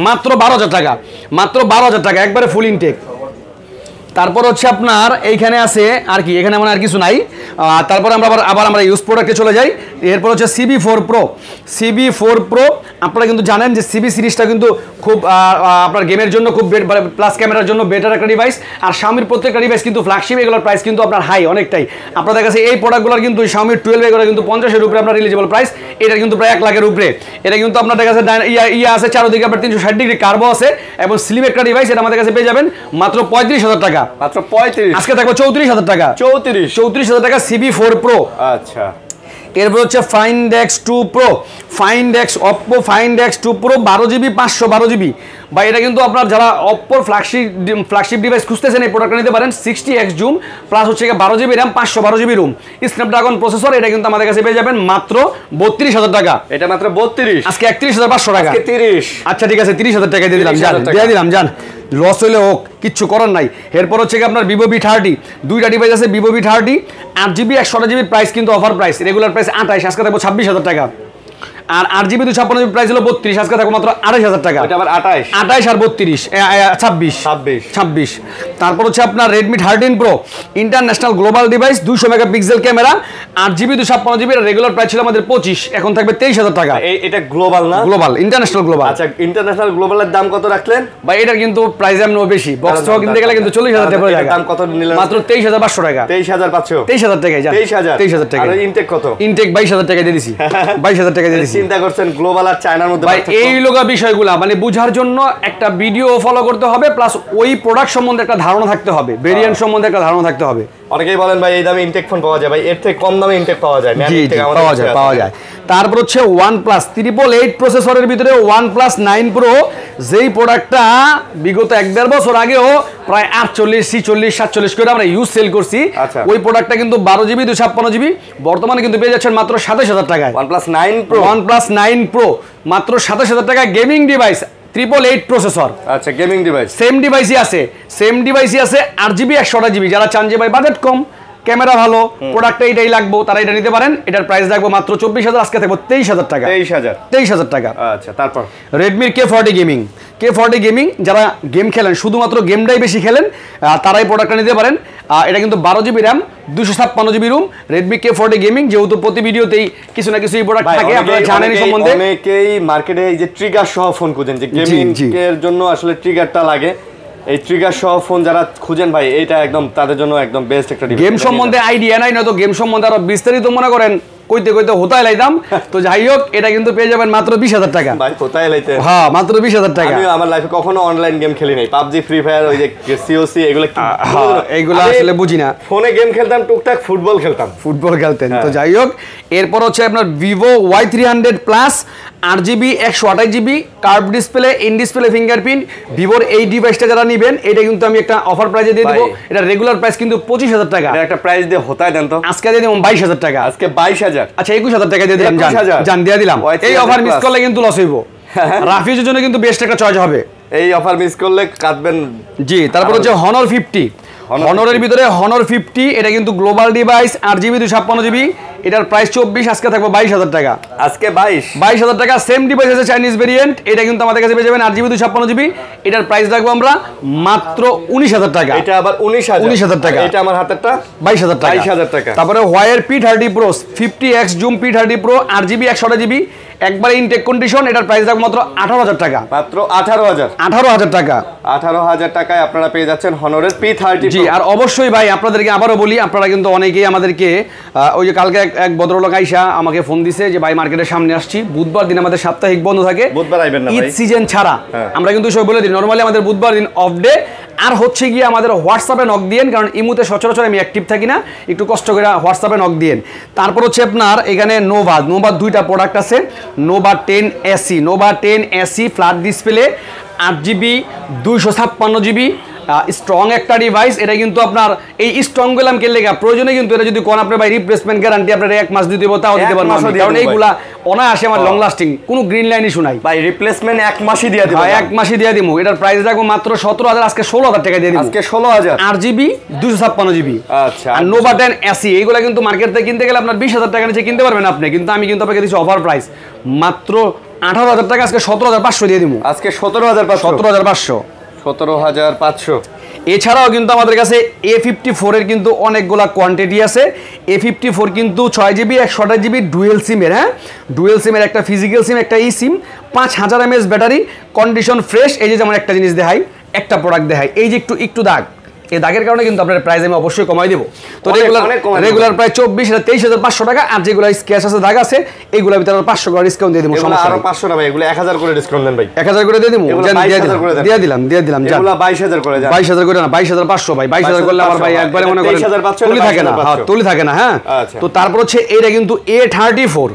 মাত্র 12000 টাকা। মাত্র 12000 টাকা, একবারে ফুল ইনটেক। তারপর হচ্ছে আপনার এইখানে আছে আর কি, এখানে মানে আর কিছু নাই। তারপর আমরা আবার আমরা ইউজ প্রোডাক্টে চলে যাই। এরপর হচ্ছে CB4 Pro। আপনারা কিন্তু জানেন যে CB সিরিজটা কিন্তু খুব আপনার গেমের জন্য খুব প্লাস ক্যামেরার জন্য বেটার একটা ডিভাইস। আর Xiaomi প্রত্যেকটা ডিভাইস কিন্তু ফ্ল্যাগশিপ, এগুলোর প্রাইস কিন্তু আপনার হাই অনেকটাই। আপনাদের কাছে এই প্রোডাক্টগুলোর কিন্তু Xiaomi 12 এগুলো কিন্তু 50-এর উপরে আপনার রিলিজেবল প্রাইস, এটা কিন্তু প্রায় 1 লাখের উপরে। এটা কিন্তু আপনাদের কাছে ইয়া আছে, চারদিকে আপনার 360 ডিগ্রি কার্বো আছে এবং স্লিম একটা ডিভাইস, এটা আমাদের কাছে পেয়ে যাবেন মাত্র 35000 টাকা। মাত্র 35, আজকে থাকবে 34000 টাকা। 34000 টাকা CB4 Pro। আচ্ছা, এরপর হচ্ছে Find X2 Pro, Oppo Find X2 Pro 12GB 512GB। বা এটা কিন্তু আপনার যারা Oppo ফ্ল্যাগশিপ ডিভাইস খুঁজতেছেন এই প্রোডাক্টটা নিতে পারেন। 60x জুম প্লাস হচ্ছে 12GB RAM 512GB room, Snapdragon processor. এটা কিন্তু আমাদের কাছে পেয়ে যাবেন মাত্র 32,000 টাকা। এটা মাত্র 32, আজকে 31,500 টাকা। আজকে 30। আচ্ছা ঠিক আছে, 30,000 টাকা দিয়ে দিলাম, দিয়ে দিলাম, জান লস হইলে হোক, কিচ্ছু করার নাই। এরপর হচ্ছে আপনার Vivo V30, দুইটা ডিভাইস আছে Vivo V30, 8GB 128GB price কিন্তু অফার প্রাইস, রেগুলার প্রাইস 28, আজকে থাকবো 26,000 টাকা। আর 8GB 256GB প্রাইস হলো 32, আজকে থাকবো মাত্র 28,000 টাকা। এটা আবার 28 আর 32 26। তারপর হচ্ছে আপনার Redmi 13 Pro, international global device, 200 megapixel camera, 8GB 256GB, regular price ছিল আমাদের 25, এখন থাকবে 23,000 টাকা। এটা গ্লোবাল না? Global, international global. আচ্ছা, ইন্টারন্যাশনাল গ্লোবালের দাম কত রাখলেন ভাই? এটার কিন্তু প্রাইস এমন বেশি, বক্স সহ কিনতে গেলে কিন্তু 40,000 টাকা পড়ে যায়। দাম কত নিলেন? মাত্র 23,500 টাকা। 23,500, 23,000 টাকায় যান। 23,000 টাকা। আর ইনটেক কত? ইনটেক 22,000 টাকা দিয়ে দিছি। 22,000 টাকা দিয়ে দিছি। চিন্তা করছেন গ্লোবাল আর চায়নার মধ্যে ভাই এই লগা বিষয়গুলা মানে বুঝার জন্য একটা ভিডিও ফলো করতে হবে, প্লাস ওই প্রোডাক্ট সম্বন্ধে একটা ধারণা থাকতে হবে, ভেরিয়েন্ট সম্বন্ধে একটা ধারণা থাকতে হবে। অনেকেই বলেন ভাই এই দামে ইনটেক ফোন পাওয়া যায়, ভাই এর থেকে কম দামে ইনটেক পাওয়া যায় না? জি পাওয়া যায়। তারপর হচ্ছে OnePlus 888 প্রসেসরের ভিতরে OnePlus 9 Pro, যেই প্রোডাক্টটা বিগত 1.5 বছর আগেও প্রায় 48, 46, 47 করে আমরা ইউজ সেল করছি। ওই প্রোডাক্টটা কিন্তু 12GB 256GB, বর্তমানে কিন্তু পেয়ে যাচ্ছেন মাত্র 27,000 টাকায়। OnePlus 9 Pro, OnePlus 9 Pro মাত্র 27,000 টাকা। Gaming device 888 processor. আচ্ছা, গেমিং ডিভাইস সেম ডিভাইসই আছে 8GB 128GB। যারা চান যে ভাই বাজেট কম, ক্যামেরা ভালো, প্রোডাক্টটা এটাই লাগবে, তারা এটা নিতে পারেন। এটার প্রাইস রাখবো মাত্র 24,000, আজকে থাকবো 23,000 টাকা। 23,000 টাকা। আচ্ছা, তারপর Redmi K40 গেমিং, যারা গেম খেলেন, শুধুমাত্র গেমটাই বেশি খেলেন, তারাই প্রোডাক্টটা নিতে পারেন। এটা কিন্তু 12GB RAM 256GB room, Redmi K40 gaming. যেহেতু প্রতি ভিডিওতেই কিছু না কিছু এই প্রোডাক্ট থাকে, আপনারা জানেন এই সম্বন্ধে। অনেকেই মার্কেটে এই যে ট্রিগার সহ ফোন খুঁজেন, যে গেমিং এর জন্য আসলে ট্রিগারটা লাগে, এই ট্রিগার সহ ফোন যারা খুঁজেন ভাই, এইটা একদম তাদের জন্য একদম বেস্ট একটা ডিভাইস। গেম সম্বন্ধে আইডিয়া নাই, নয়তো গেম সম্বন্ধে আরো বিস্তারিত মনে করেন কইতে হোতায় লাইতাম। তো যাই হোক, এটা কিন্তু পেয়ে যাবেন মাত্র 20,000 টাকা। ভাই হোতায় লাইতে? হ্যাঁ, মাত্র 20,000 টাকা। আমি আমার লাইফে কখনো অনলাইন গেম খেলি নাই, PUBG, ফ্রি ফায়ার, ওই যে COC, এগুলো আসলে বুঝি না। ফোনে গেম খেলতাম, টুকটাক ফুটবল খেলতেন। তো যাই হোক, এরপর হচ্ছে আপনার Vivo Y300 Plus, 8GB 128GB, curve display, in display fingerprint. ভিভোর এই ডিভাইসটা যারা নেবেন, এটা কিন্তু আমি একটা অফার প্রাইসে দিয়ে দেবো। এটা রেগুলার প্রাইস কিন্তু 25,000 টাকা। এটা একটা প্রাইস দিয়ে হোতায় দেন তো। আজকে দিয়ে দিলাম 22,000 টাকা। আজকে 22,000। আচ্ছা, 21,000 টাকা দিয়ে দিলাম, জান দিয়ে দিলাম। এই অফার মিস করলে কিন্তু লস হইব। রাফিজের জন্য কিন্তু বেস্ট একটা চয়েস হবে। এই অফার মিস করলে কাটবেন। জি, তারপর হচ্ছে Honor 50, Honorর ভিতরে Honor 50, এটা কিন্তু গ্লোবাল ডিভাইস, 8GB 256GB, এটার প্রাইস 24, আজকে থাকবে 22,000 টাকা। আজকে 22,000 টাকা। সেম ডিভাইস আছে চাইনিজ ভেরিয়েন্ট, এটা কিন্তু আমাদের কাছে পেয়ে যাবেন 8GB 256GB, এটার প্রাইস রাখবো আমরা মাত্র 19,000 টাকা। এটা আবার 19,000 টাকা। এটা আমার হাতেরটা 22,000 টাকা। তারপরে Huawei P30 Pro 50x zoom P30 Pro, 8GB 128GB, একবারে ইনটেক কন্ডিশন, এটার প্রাইস রাখবো মাত্র 18,000 টাকা। মাত্র 18,000 টাকা। 18,000 টাকায় আপনারা পেয়ে যাচ্ছেন Honorর P30 Pro। জি, আর অবশ্যই ভাই আপনাদেরকে আবারও বলি, আপনারা কিন্তু অনেকেই আমাদেরকে ওই যে কালকে এক ভদ্রলোক আইসা আমাকে ফোন দিছে যে ভাই মার্কেটের সামনে আসছি, বুধবার দিন আমাদের সাপ্তাহিক বন্ধ থাকে, বুধবার আইবেন না ভাই, ঈদ সিজন ছাড়া। আমরা কিন্তু সব বলে দিই, নরমালি আমাদের বুধবার দিন অফ ডে। আর হচ্ছে গিয়ে আমাদের হোয়াটসঅ্যাপে নক দিয়েন, কারণ ইমুতে সচরাচর আমি অ্যাক্টিভ থাকি না, একটু কষ্ট করে হোয়াটসঅ্যাপে নক দিয়েন। তারপর হচ্ছে আপনার এখানে নোভা দুইটা প্রোডাক্ট আছে, Nova 10 SE flat display, 8GB 256GB, strong একটা ডিভাইস। এটা কিন্তু আপনার এই স্ট্রং গেলাম কে লেগা প্রয়োজনে, কিন্তু এটা যদি কোন আপনার ভাই রিপ্লেসমেন্ট গ্যারান্টি আপনার 1 মাস দিতে দেবো, তাও দিতে পারবো, কারণ এইগুলা অনায়াসে আমার লং লাস্টিং, কোনো গ্রিন লাইন ইস্যু নাই ভাই। রিপ্লেসমেন্ট 1 মাসই দিয়ে দিব, 1 মাসই দিয়ে দিব। এটার প্রাইস রাখবো মাত্র 17,000, আজকে 16,000 টাকা দিয়ে দিব। আজকে 16,000, 8GB 256GB। আচ্ছা, আর নোভা 10 SE এইগুলা কিন্তু মার্কেট থেকে কিনতে গেলে আপনার 20,000 টাকা নিচে কিনতে পারবেন আপনি, কিন্তু আমি কিন্তু আপনাকে দিচ্ছি অফার প্রাইস মাত্র 18,000 টাকা, আজকে 17,500 দিয়ে দিব। আজকে 17,500। 17,500। এছাড়াও কিন্তু আমাদের কাছে A54 এর কিন্তু অনেকগুলা কোয়ান্টিটি আছে। A54 কিন্তু 6GB 128GB ডুয়েল সিমের, ডুয়েল সিমের, একটা ফিজিক্যাল সিম, একটা ই সিম, 5000 mAh ব্যাটারি, কন্ডিশন ফ্রেশ। এই যে যেমন একটা জিনিস দেখাই, একটা প্রোডাক্ট দেখাই, এই যে একটু দাগ, এই দাগের কারণে কিন্তু আপনার প্রাইস আমি অবশ্যই কমাই দেবো। তো অনেক কমাই দেবো। রেগুলার প্রায় 24 এটা 23,500 টাকা, আর যেগুলো স্ক্র্যাচ আছে দাগ আছে এগুলোর ভিতরে 500 করে ডিসকাউন্ট দিয়ে দেবো। এগুলো আরো 500 না ভাই, এগুলো 1000 করে ডিসকাউন্ট দেন ভাই। 1000 করে দিয়ে দেবো, এগুলো জান 22,000 করে দেন। দিয়ে দিলাম এগুলো 22,000 করে দেন। 22,000 করে না, 22,500 ভাই। 22,000 করলে আমার ভাই একবারে মনে করেন 23,500 তুলি থাকে না, হ্যাঁ তুলি থাকে না। হ্যাঁ, আচ্ছা। তো তারপর হচ্ছে এটা কিন্তু A34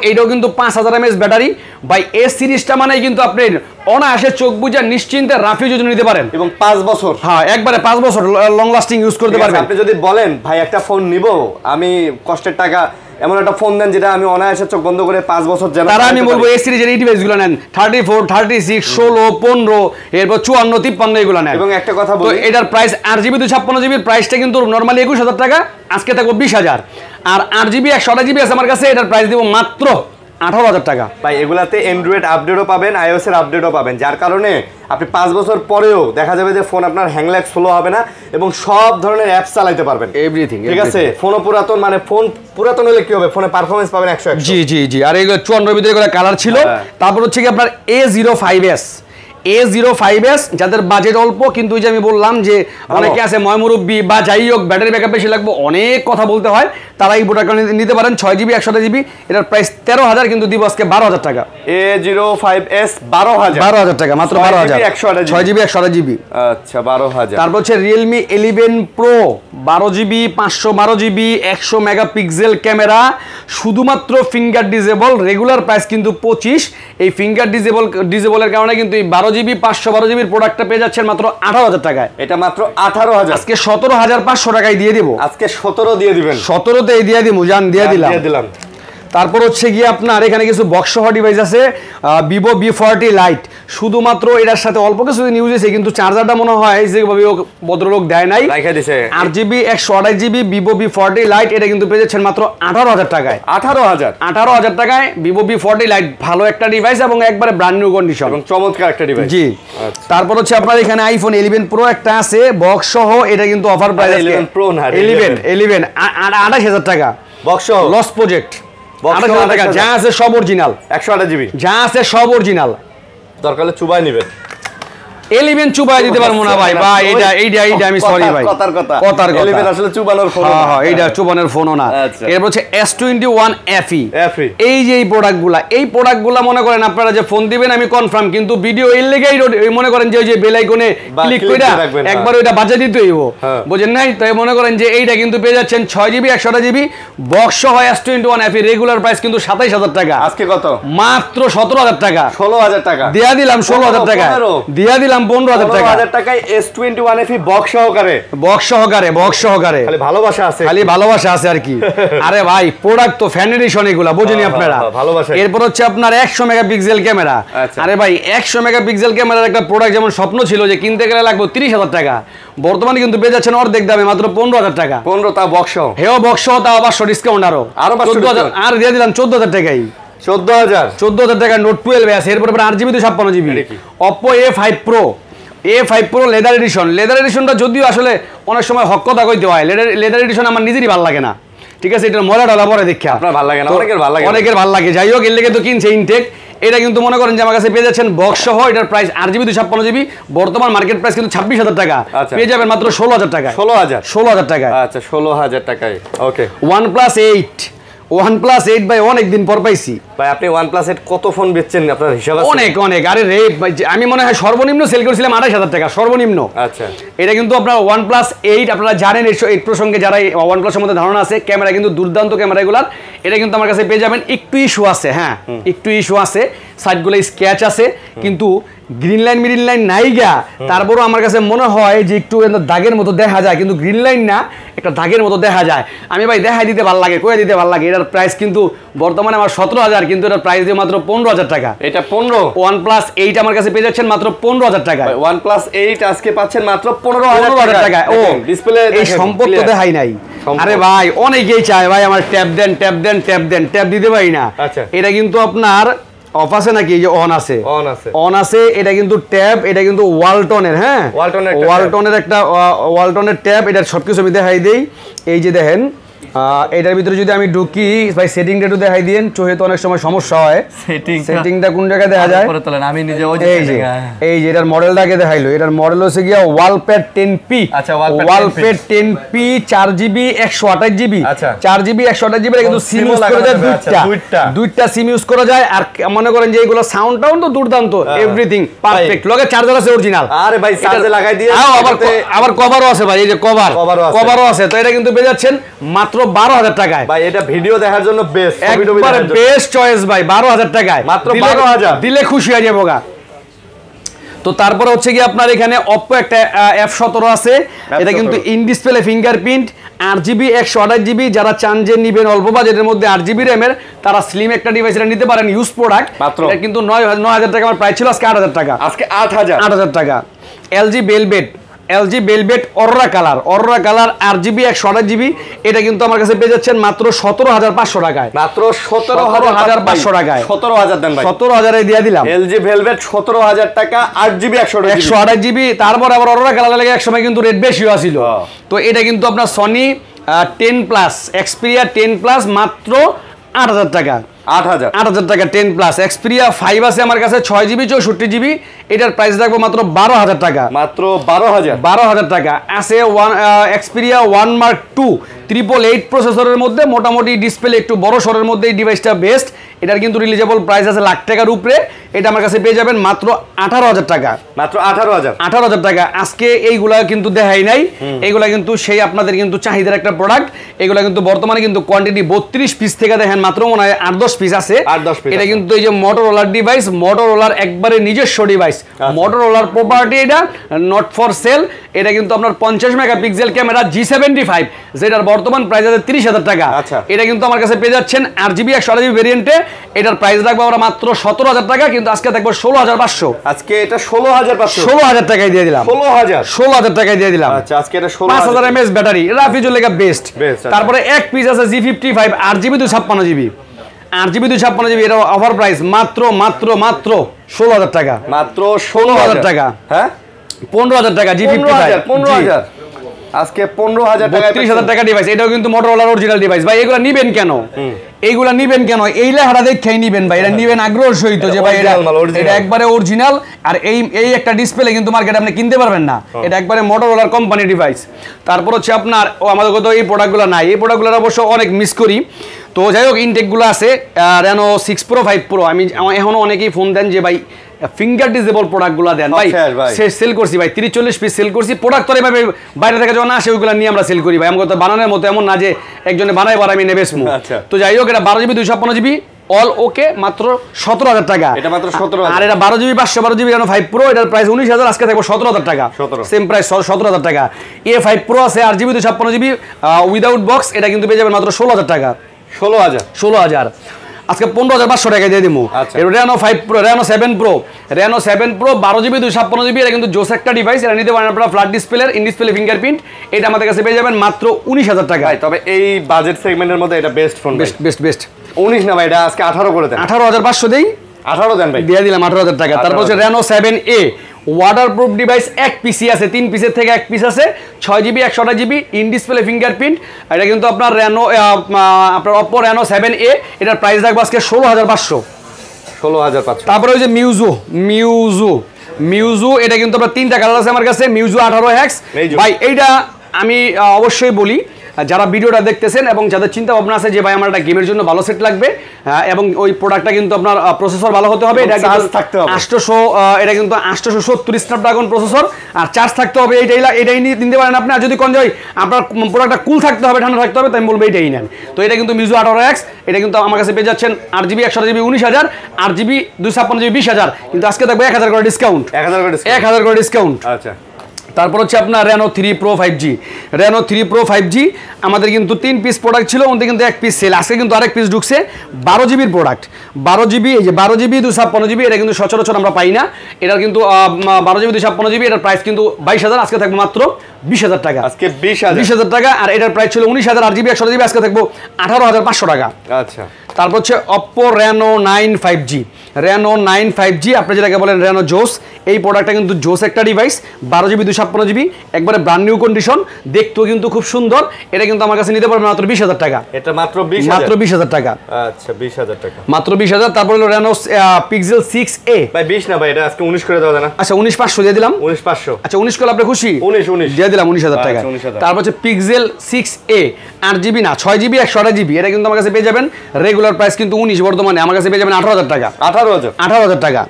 এইটাও কিন্তু 5000 mAh ব্যাটারি ভাই। এ সিরিজটা মানে কিন্তু আপনি অনায়াসে চোখ বুঝে নিশ্চিন্তে রাফি যদি নিতে পারেন, এবং 5 বছর, হ্যাঁ একবারে 5 বছর লং লাস্টিং ইউজ করতে পারবেন। আপনি যদি বলেন ভাই একটা ফোন নিব, আমি কষ্টের টাকা এমন একটা ফোন দেন যেটা আমি অনায়াসে চোখ বন্ধ করে 5 বছর যেন, তারা আমি বলবো এই সিরিজের এই ডিভাইসগুলো নেন, 34, 36, 16, 15, এরপর 54, 53 এগুলো নেন। এবং একটা কথা তো বলি, এটার প্রাইস 8GB 256GB প্রাইসটা কিন্তু নরমালি 21,000 টাকা, আজকে থাকবো 20,000। আর 8GB 128GB আছে আমার কাছে, এটার প্রাইস দিব মাত্র 18,000 টাকা ভাই। এগুলাতে অ্যান্ড্রয়েড আপডেটও পাবেন, iOS এর আপডেটও পাবেন, যার কারণে আপনি 5 বছর পরেও দেখা যাবে যে ফোন আপনার হ্যাং ল্যাগ স্লো হবে না এবং সব ধরনের অ্যাপস চালাতে পারবেন, এভরিথিং। ঠিক আছে? ফোনও পুরাতন, মানে ফোন পুরাতন হলে কি হবে, ফোনে পারফরম্যান্স পাবেন 100। জি। আর এগুলো 54 ভিতরে এগুলো কালার ছিল। তারপর হচ্ছে কি আপনার A05s যাদের বাজেট অল্প, কিন্তু ওই যে আমি বললাম যে অনেকে আছে ময়মুরব্বী বা যাই হোক ব্যাটারি ব্যাকআপ বেশি লাগবে, অনেক কথা বলতে হয়, তারা এই প্রোডাক্টটা নিতে পারেন। 6GB 128GB, এটার প্রাইস 13,000, কিন্তু দিব আজকে 12,000 টাকা। A05s 12,000 টাকা মাত্র, 12,000। 6GB 128GB, আচ্ছা 12,000। তারপর হচ্ছে Realme 11 Pro 12GB 512GB 100 megapixel camera, শুধুমাত্র ফিঙ্গার ডিজেবল, রেগুলার প্রাইস কিন্তু 25। এই ফিঙ্গার ডিজেবলের কারণে কিন্তু এই 12GB 512GB প্রোডাক্টটা পেয়ে যাচ্ছেন মাত্র 18,000 টাকায়। এটা মাত্র 18,000, আজকে 17,500 টাকায় দিয়ে দিব। আজকে 17 দিয়ে দিবেন। 17তেই দিয়ে দিব, জান দিয়ে দিলাম। তারপর হচ্ছে গিয়ে আপনার এখানে কিছু বক্স সহ ডিভাইস আছে, Vivo V40 Lite, শুধুমাত্র এটার সাথে অল্প কিছু ইউজ হয়েছে, কিন্তু চার্জারটা মনে হয় যেভাবে ভদ্রলোক দেয় নাই, 8GB 128GB Vivo V40 Lite, এটা কিন্তু পেয়ে যাচ্ছেন মাত্র 18,000 টাকায়। 18,000 টাকায় Vivo V40 Lite, ভালো একটা ডিভাইস এবং একবারে ব্র্যান্ড নিউ কন্ডিশন এবং চমৎকার একটা ডিভাইস। জি। তারপর হচ্ছে আপনার এখানে iPhone 11 Pro একটা আছে বক্স সহ, এটা কিন্তু অফার প্রাইস 11 Pro না 11 28,000 টাকা বক্স সহ, লস প্রজেক্ট 28,000 টাকা, যা আছে সব অরিজিনাল, 128GB, যা আছে সব অরিজিনাল। দরকার হলে চুবাই নেবেন। 11 চুবাই দিতে পারবো না ভাই, এইটা আমি সরি ভাই, কথার 11 আসলে চুবানোর ফোন না, হ্যাঁ এইটা চুবানোর ফোনও না। এরপর হচ্ছে S21 FE, এই যে এই প্রোডাক্টগুলা মনে করেন আপনারা যে ফোন দিবেন আমি কনফার্ম, কিন্তু ভিডিও এর লেগেই মনে করেন যে ওই যে বেল আইকনে ক্লিক কইরা একবার ওইটা বাজে দিতে হইব, বুঝেন নাই? তাই মনে করেন যে এইটা কিন্তু পেয়ে যাচ্ছেন 6GB 128GB বক্স সহ S21 FE, রেগুলার প্রাইস কিন্তু 27,000 টাকা, আজকে কত? মাত্র 17,000 টাকা, 16,000 টাকা দিয়া দিলাম, 16,000 টাকা দিয়া দিলাম, 15,000 টাকায় S21 FE বক্স সহকারে। খালি ভালোবাসা আছে আর কি। আরে ভাই প্রোডাক্ট তো ফ্যান এডিশন, এগুলা বুঝেনি আপনারা। এরপর হচ্ছে আপনার 100 মেগাপিক্সেল ক্যামেরা। আরে ভাই 100 মেগাপিক্সেল ক্যামেরার একটা প্রোডাক্ট যেমন স্বপ্ন ছিল যে কিনতে গেলে লাগবে 30,000 টাকা, বর্তমানে কিন্তু পেয়ে যাচ্ছেন অর্ধেক দামে মাত্র 15,000 টাকা। 15 তা বক্স সহ, হেও বক্স সহ, তাও 500 ডিসকাউন্ট, আরো 14,000 আর দিয়ে দিলাম 14,000 টাকাই। 14,000 টাকা নোট 12 আছে। এরপর 8GB 256GB Oppo A5 Pro leather এডিশনটা যদিও আসলে অনেক সময় হক কথা কইতে হয়, লেদার এডিশন আমার নিজেরই ভালো লাগে না, ঠিক আছে? এটা ময়লা ডলা পরে দেখা আপনার ভালো লাগে না, অনেকের ভালো লাগে, যাই হোক এর লেগে তো কিনছে ইনটেক। এটা কিন্তু মনে করেন যে আমার কাছে পেয়ে যাচ্ছেন বক্স সহ, এটার প্রাইস 8GB 256GB, বর্তমান মার্কেট প্রাইস কিন্তু 26,000 টাকা, পেয়ে যাবেন মাত্র 16,000 টাকা। 16,000 টাকা, আচ্ছা 16,000 টাকায়। ওকে, OnePlus 8 ভাই অনেক দিন পর পাইছি ভাই। আপনি OnePlus 8 কত ফোন বেচছেন আপনার হিসাব আছে? অনেক। আরে রে আমি মনে হয় সর্বনিম্ন সেল করেছিলাম 28,000 টাকা সর্বনিম্ন। আচ্ছা, এটা কিন্তু আপনার OnePlus 8, আপনারা জানেন এই প্রসঙ্গে যারা OnePlus এর মধ্যে ধারণা আছে, ক্যামেরা কিন্তু দুর্দান্ত ক্যামেরা এগুলার। এটা কিন্তু আমার কাছে পেয়ে যাবেন, একটু ইস্যু আছে, হ্যাঁ একটু ইস্যু আছে, সাইডগুলো স্ক্র্যাচ আছে, কিন্তু গ্রিন লাইন মিডিল লাইন নাই গা। তারপরও আমার কাছে মনে হয় যে একটু দাগের মতো দেখা যায়, কিন্তু গ্রিন লাইন না, একটা দাগের মতো দেখা যায়। আমি ভাই দেখাই দিতে ভালো লাগে, কয়ে দিতে ভালো লাগে। এটার প্রাইস কিন্তু বর্তমানে আমার 17,000, কিন্তু এটার প্রাইস দিয়ে মাত্র 15,000 টাকা। এটা 15 OnePlus 8 আমার কাছে পেয়ে যাচ্ছেন মাত্র 15,000 টাকা। OnePlus 8 আজকে পাচ্ছেন মাত্র 15,000 টাকা। ও ডিসপ্লে এই সম্পদ তো দেখাই নাই। আরে ভাই অনেকেই চায় ভাই আমার ট্যাব দেন, ট্যাব দিতে পারি না। এটা কিন্তু আপনার অফ আছে নাকি? এই যে অন আছে, এটা কিন্তু ট্যাব, এটা কিন্তু ওয়ালটনের, হ্যাঁ ওয়ালটনের একটা ওয়ালটনের ট্যাব। এটা সবকিছু আমি দেখাই দেই। এই যে দেখেন এটার ভিতরে যদি আমি ঢুকি ভাই সেটিংটা একটু দেখাই দিন, চোখে তো অনেক সময় সমস্যা হয়। সেটিংটা কোন জায়গায় দেখা যায়? আমি নিজে এই যে এটার মডেলটাকে দেখাইলো, এটার মডেল হচ্ছে গিয়া ওয়ালপ্যাড 10P। আচ্ছা, ওয়ালপ্যাড 10P 4GB 128GB। আচ্ছা, 4GB 128GB কিন্তু সিম ইউজ করা যায় দুইটা সিম ইউজ করা যায়। আর মনে করেন যে এইগুলো সাউন্ডটাও তো দুর্দান্ত, এভরিথিং পারফেক্ট। লগে চার্জার আছে অরিজিনাল। আরে ভাই চার্জে লাগাই দিয়ে আবার কভারও আছে ভাই, এই যে কভারও আছে। তো এটা কিন্তু পেয়ে যাচ্ছেন মাত্র 12,000 টাকায় ভাই। এটা ভিডিও দেখার জন্য বেস্ট, একবারে বেস্ট চয়েস ভাই। 12,000 টাকায় মাত্র 12,000 দিলে খুশি হয়ে যাবো গা। তো তারপরে হচ্ছে কি আপনার এখানে Oppo একটা F17 আছে। এটা কিন্তু in display fingerprint 8GB 128GB। যারা চান যে নিবেন অল্প বাজেটের মধ্যে 8GB র্যামের, তারা স্লিম একটা ডিভাইস এটা নিতে পারেন, ইউজ প্রোডাক্ট। এটা কিন্তু 9,000 টাকা আমার প্রাইস ছিল, আজকে 8,000 টাকা। আজকে 8,000 টাকা। LG Velvet aurora colour 8GB 128GB। এটা কিন্তু আমার কাছে পেয়ে যাচ্ছেন মাত্র 17,500 টাকায়। মাত্র 17,500 টাকায়। 17,000 দেন ভাই। 17,000 এ দিয়ে দিলাম। LG Velvet 17,000 টাকা 8GB 128GB। তারপর আবার অরোরা কালার লাগে এক সময় কিন্তু রেট বেশিও ছিল। তো এটা কিন্তু আপনার সনি 10 প্লাস Xperia 10 প্লাস মাত্র 8,000 টাকা। 8,000 টাকা 10 প্লাস। Xperia 5 আছে আমার কাছে 6GB 64GB। এটার প্রাইস রাখবো মাত্র 12,000 টাকা। মাত্র 12,000 টাকা। আছে Xperia 1 Mark 2 888 প্রসেসরের মধ্যে, মোটামুটি ডিসপ্লে একটু বড় সরের মধ্যে এই ডিভাইসটা বেস্ট। এটার কিন্তু রিলিজেবল প্রাইস আছে লাখ টাকার উপরে। এটা আমার কাছে পেয়ে যাবেন মাত্র 18,000 টাকা। মাত্র 18,000 টাকা। আজকে এইগুলা কিন্তু দেখাই নাই, এইগুলা কিন্তু সেই আপনাদের কিন্তু চাহিদার একটা প্রোডাক্ট। এগুলা কিন্তু বর্তমানে কিন্তু কোয়ান্টিটি 32 পিস থেকে দেখেন মাত্র মনে হয় 8-10 পিস আছে। এটা কিন্তু এই যে মোটরোলার ডিভাইস, মোটরোলার একবারে নিজস্ব ডিভাইস, মোটরোলার প্রপার্টি, এটা নট ফর সেল। এটা কিন্তু আপনার 50 মেগাপিক্সেল ক্যামেরা G75, যেটার বর্তমান প্রাইস আছে 30,000 টাকা। এটা কিন্তু আমার কাছে পেয়ে যাচ্ছেন 8GB 128GB ভেরিয়েন্টে। এটার প্রাইস রাখবো আমরা মাত্র 17,000 টাকা, কিন্তু আজকে থাকবো 16,500। আজকে এটা 16,500 16,000 টাকায় দিয়ে দিলাম। 16,000 টাকায় দিয়ে দিলাম। আচ্ছা, আজকে এটা 5,000 mAh ব্যাটারি, রাফিজুল লেগা বেস্ট। তারপরে এক পিস আছে G55 8GB 256GB। 8GB 256GB, এটা অফার প্রাইস মাত্র 16,000 টাকা। মাত্র 16,000 টাকা। হ্যাঁ, 15,000 টাকা G55। 15,000 আজকে 15,000 টাকা। 30,000 টাকা ডিভাইস। এটাও কিন্তু মোটরোলার অরিজিনাল ডিভাইস ভাই। এগুলা নিবেন কেন? এই লেখাটা দেখেই নিবেন ভাই। এটা নিবেন আগ্রহ সহিত যে ভাই এটা একবারে অরিজিনাল। আর এই একটা ডিসপ্লে কিন্তু মার্কেটে আপনি কিনতে পারবেন না। এটা একবারে মোটরোলার কোম্পানি ডিভাইস। তারপর হচ্ছে আপনার আমাদের কত এই প্রোডাক্টগুলো নাই, এই প্রোডাক্টগুলো অবশ্য অনেক মিস করি। তো যাই হোক, ইনটেকগুলো আছে Reno 6 Pro 5 Pro। আমি এখনো অনেকেই ফোন দেন যে ভাই ফিঙ্গার ডিসেবল প্রোডাক্টগুলো দেন ভাই। সেল করছি ভাই 30-40 পিস সেল করছি। প্রোডাক্ট তো এভাবে বাইরে থেকে যখন আসে ওইগুলো নিয়ে আমরা সেল করি ভাই। আমাকে তো বানানোর মতো এমন না যে একজনে বানাই বার আমি নেবে। তো যাই হোক, এটা 12GB 256GB অল ওকে, মাত্র 17,000 টাকা। এটা মাত্র 17,000। আর এটা 12GB 512GB Reno 5 Pro, এটার প্রাইস 19,000, আজকে থাকবো 17,000 টাকা। সেম প্রাইস 17,000 টাকা। A5 Pro আছে 8GB 256GB উইদাউট বক্স। এটা কিন্তু পেয়ে যাবেন মাত্র 16,000 টাকা। 16,000 আজকে 15,500 টাকায় দিয়ে দিবো। Reno 5 Pro, Reno 7 Pro 12GB 256GB। এটা কিন্তু জোস একটা ডিভাইস। এটা নিতে পারেন আপনারা flat display, in display fingerprint. এটা আমাদের কাছে পেয়ে যাবেন মাত্র 19,000 টাকা। তবে এই বাজেট সেগমেন্টের মধ্যে এটা বেস্ট ফোন। বেস্ট 19 না ভাই, এটা আজকে 18 করে দেন। 18,500 দেই। 18 দেন ভাই, দিয়ে দিলাম 18,000 টাকা। তারপর হচ্ছে Reno 7A ওয়াটারপ্রুফ ডিভাইস। এক পিসি আছে, 3 পিসের থেকে এক পিস আছে, 6GB 128GB in display fingerprint. এটা কিন্তু আপনার আপনার Oppo Reno 7A। এটার প্রাইস রাখবো আজকে 16,500। তারপরে ওই যে মিউজু, এটা কিন্তু আপনার 3টা কালার আছে আমার কাছে। মিউজু 18X ভাই। এইটা আমি অবশ্যই বলি, যারা ভিডিওটা দেখতেছেন এবং যাদের চিন্তা ভাবনা আছে যে ভাই আমার একটা গেমের জন্য ভালো সেট লাগবে, এবং ওই প্রোডাক্টটা কিন্তু আপনার প্রসেসর ভালো হতে হবে। এটা কিন্তু 870 স্ন্যাপড্রাগন প্রসেসর, আর চার্জ থাকতে হবে। এটাই নিতে পারেন আপনি। আর যদি কোন যায় আপনার প্রোডাক্টটা কুল থাকতে হবে, ঠান্ডা থাকতে হবে, তাই আমি বলবো এটাই নেন। তো এটা কিন্তু মিউজু 18X। এটা কিন্তু আমার কাছে পেয়ে যাচ্ছেন 8GB 128GB 19,000, 8GB 256GB 20,000। কিন্তু আজকে থাকবে 1,000 করে ডিসকাউন্ট। 1,000 করে ডিসকাউন্ট। আচ্ছা, তারপর হচ্ছে আপনার Reno 3 Pro 5G। আমাদের কিন্তু 3 পিস প্রোডাক্ট ছিল, ওখান থেকে কিন্তু এক পিস সেল। আজকে কিন্তু আরেক পিস ঢুকছে 12GBর প্রোডাক্ট। 12GB, এই যে 12GB 256GB, এটা কিন্তু সচরাচর আমরা পাই না। এটা কিন্তু 12GB 256GB, এটার প্রাইস কিন্তু 22,000, আজকে থাকবে মাত্র 20,000 টাকা। আজকে 20,000 টাকা। আর এটার প্রাইস ছিল 19,000, 8GB 128GB, আজকে থাকবো 18,500 টাকা। আচ্ছা, তারপর হচ্ছে Oppo Reno 9 5G। আপনি যেটাকে বলেন Reno জোস, এই প্রোডাক্টটা কিন্তু জোস একটা ডিভাইস। 12GB 256 GB, একবারে ব্র্যান্ড নিউ কন্ডিশন, দেখতেও কিন্তু খুব সুন্দর। এটা কিন্তু আমার কাছে নিতে পারবেন মাত্র 20,000 টাকা। এটা মাত্র 20,000, মাত্র 20,000 টাকা। আচ্ছা 20,000 টাকা, মাত্র 20,000। তারপর হলো Reno Pixel 6a। ভাই 20 না ভাই, এটা আজকে 19 করে দেওয়া যায় না? আচ্ছা 19,500 দিয়ে দিলাম। 19,500, আচ্ছা 19 করলে আপনি খুশি? 19 দিয়ে দিলাম 19,000 টাকা। আচ্ছা, 19,000। তারপর হচ্ছে Pixel 6a, 8GB না 6GB 128GB। এটা কিন্তু আমার কাছে পেয়ে যাবেন রেগুলার প্রাইস কিন্তু 19, বর্তমানে আমার কাছে পেয়ে যাবেন 18,000 টাকা। 18,000 টাকা।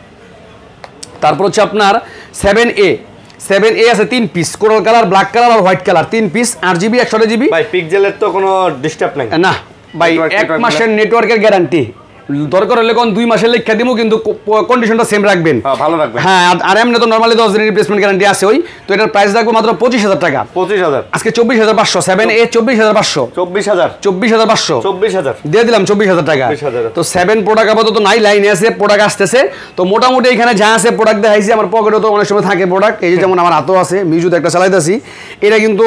তারপর হচ্ছে আপনার 7a আছে 3 পিস, কোরাল কালার, ব্ল্যাক কালার আর হোয়াইট কালার, 3 পিস, 8GB 128GB। ভাই পিক্সেলের তো কোনো ডিস্টার্ব নাই না ভাই, 1 মাসের নেটওয়ার্কের গ্যারান্টি, দরকার হলে কোন 2 মাসের লেখা দিব, কিন্তু কন্ডিশনটা সেম রাখবেন। হ্যাঁ ভালো রাখবেন। হ্যাঁ, আর এমনি তো নরমালি 10 দিনের রিপ্লেসমেন্ট গ্যারান্টি আছে ওই। তো এটার প্রাইস রাখবো মাত্র 25,000 টাকা। 25,000, আজকে 24,500। 7a 24,500। 24,000, 24,500 24,000 দিয়ে দিলাম 24,000 টাকা। 24,000। তো 7 প্রোডাক্ট আপাতত নাই, লাইনে আছে, প্রোডাক্ট আসতেছে। তো মোটামুটি এখানে যা আছে প্রোডাক্ট দেখাইছি। আমার পকেটে তো অনেক সময় থাকে প্রোডাক্ট, এই যে যেমন আমার হাতও আছে, মিজুতে একটা চালাইতেছি। এটা কিন্তু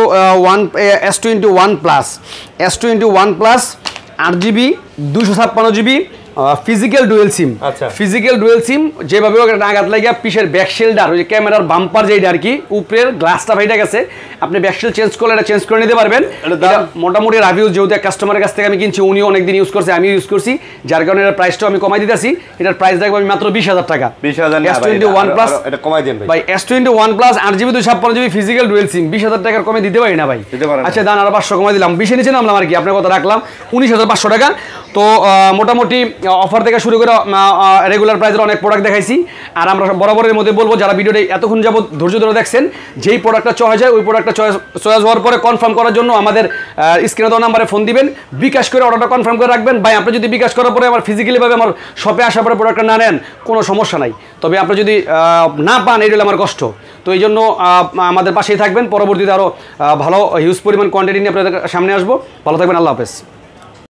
S21 plus, S21 plus 8GB 256GB physical dual sim. আচ্ছা। ফিজিক্যাল ডুয়েল সিম, যেভাবে একটা আঘাত লাগিয়া পিসের ব্যাক শেলডার, ওই যে ক্যামেরার বাম্পার যেটা আর কি, উপরের গ্লাসটা ভাইটা গেছে, আপনি ব্যাক শেল চেঞ্জ করলে এটা চেঞ্জ করে নিতে পারবেন। এটা মোটামুটি রিভিউ যেহেতু কাস্টমারের কাছ থেকে আমি কিনছি, উনিও অনেকদিন ইউজ করছে, আমিও ইউজ করছি, যার কারণে এটার প্রাইসটাও আমি কমাই দিতেছি। এটার প্রাইস রাখবো আমি মাত্র 20,000 টাকা। 20,000 না ভাই, S21 প্লাস, এটা কমাই দেন ভাই। ভাই S21 plus 8GB 256GB physical dual সিম 20,000 টাকার কমে দিতে পারি না ভাই। দিতে পারেন না। আচ্ছা দান, আর 500 কমাই দিলাম, 20 নিচে নামলাম আর কি, আপনার কথা রাখলাম 19,500 টাকা। তো মোটামুটি অফার থেকে শুরু করে রেগুলার প্রাইসের অনেক প্রোডাক্ট দেখাইছি। আর আমরা বরাবরের মধ্যে বলবো, যারা ভিডিওটা এতক্ষণ যাবত ধৈর্য ধরে দেখছেন, যেই প্রোডাক্টটা চয়েস হয় ওই প্রোডাক্টটা চয়েস হওয়ার পরে কনফার্ম করার জন্য আমাদের স্ক্রিনে দেওয়া নাম্বারে ফোন দিবেন, বিকাশ করে অর্ডারটা কনফার্ম করে রাখবেন। ভাই আপনি যদি বিকাশ করার পরে আমার ফিজিক্যালিভাবে আমার শপে আসার পরে প্রোডাক্টটা না নেন, কোনো সমস্যা নাই, তবে আপনি যদি না পান, এই হলো আমার কষ্ট। তো এই জন্য আমাদের পাশেই থাকবেন, পরবর্তীতে আরও ভালো হিউজ পরিমাণ কোয়ান্টিটি নিয়ে আপনাদের সামনে আসবো। ভালো থাকবেন, আল্লাহ হাফেজ।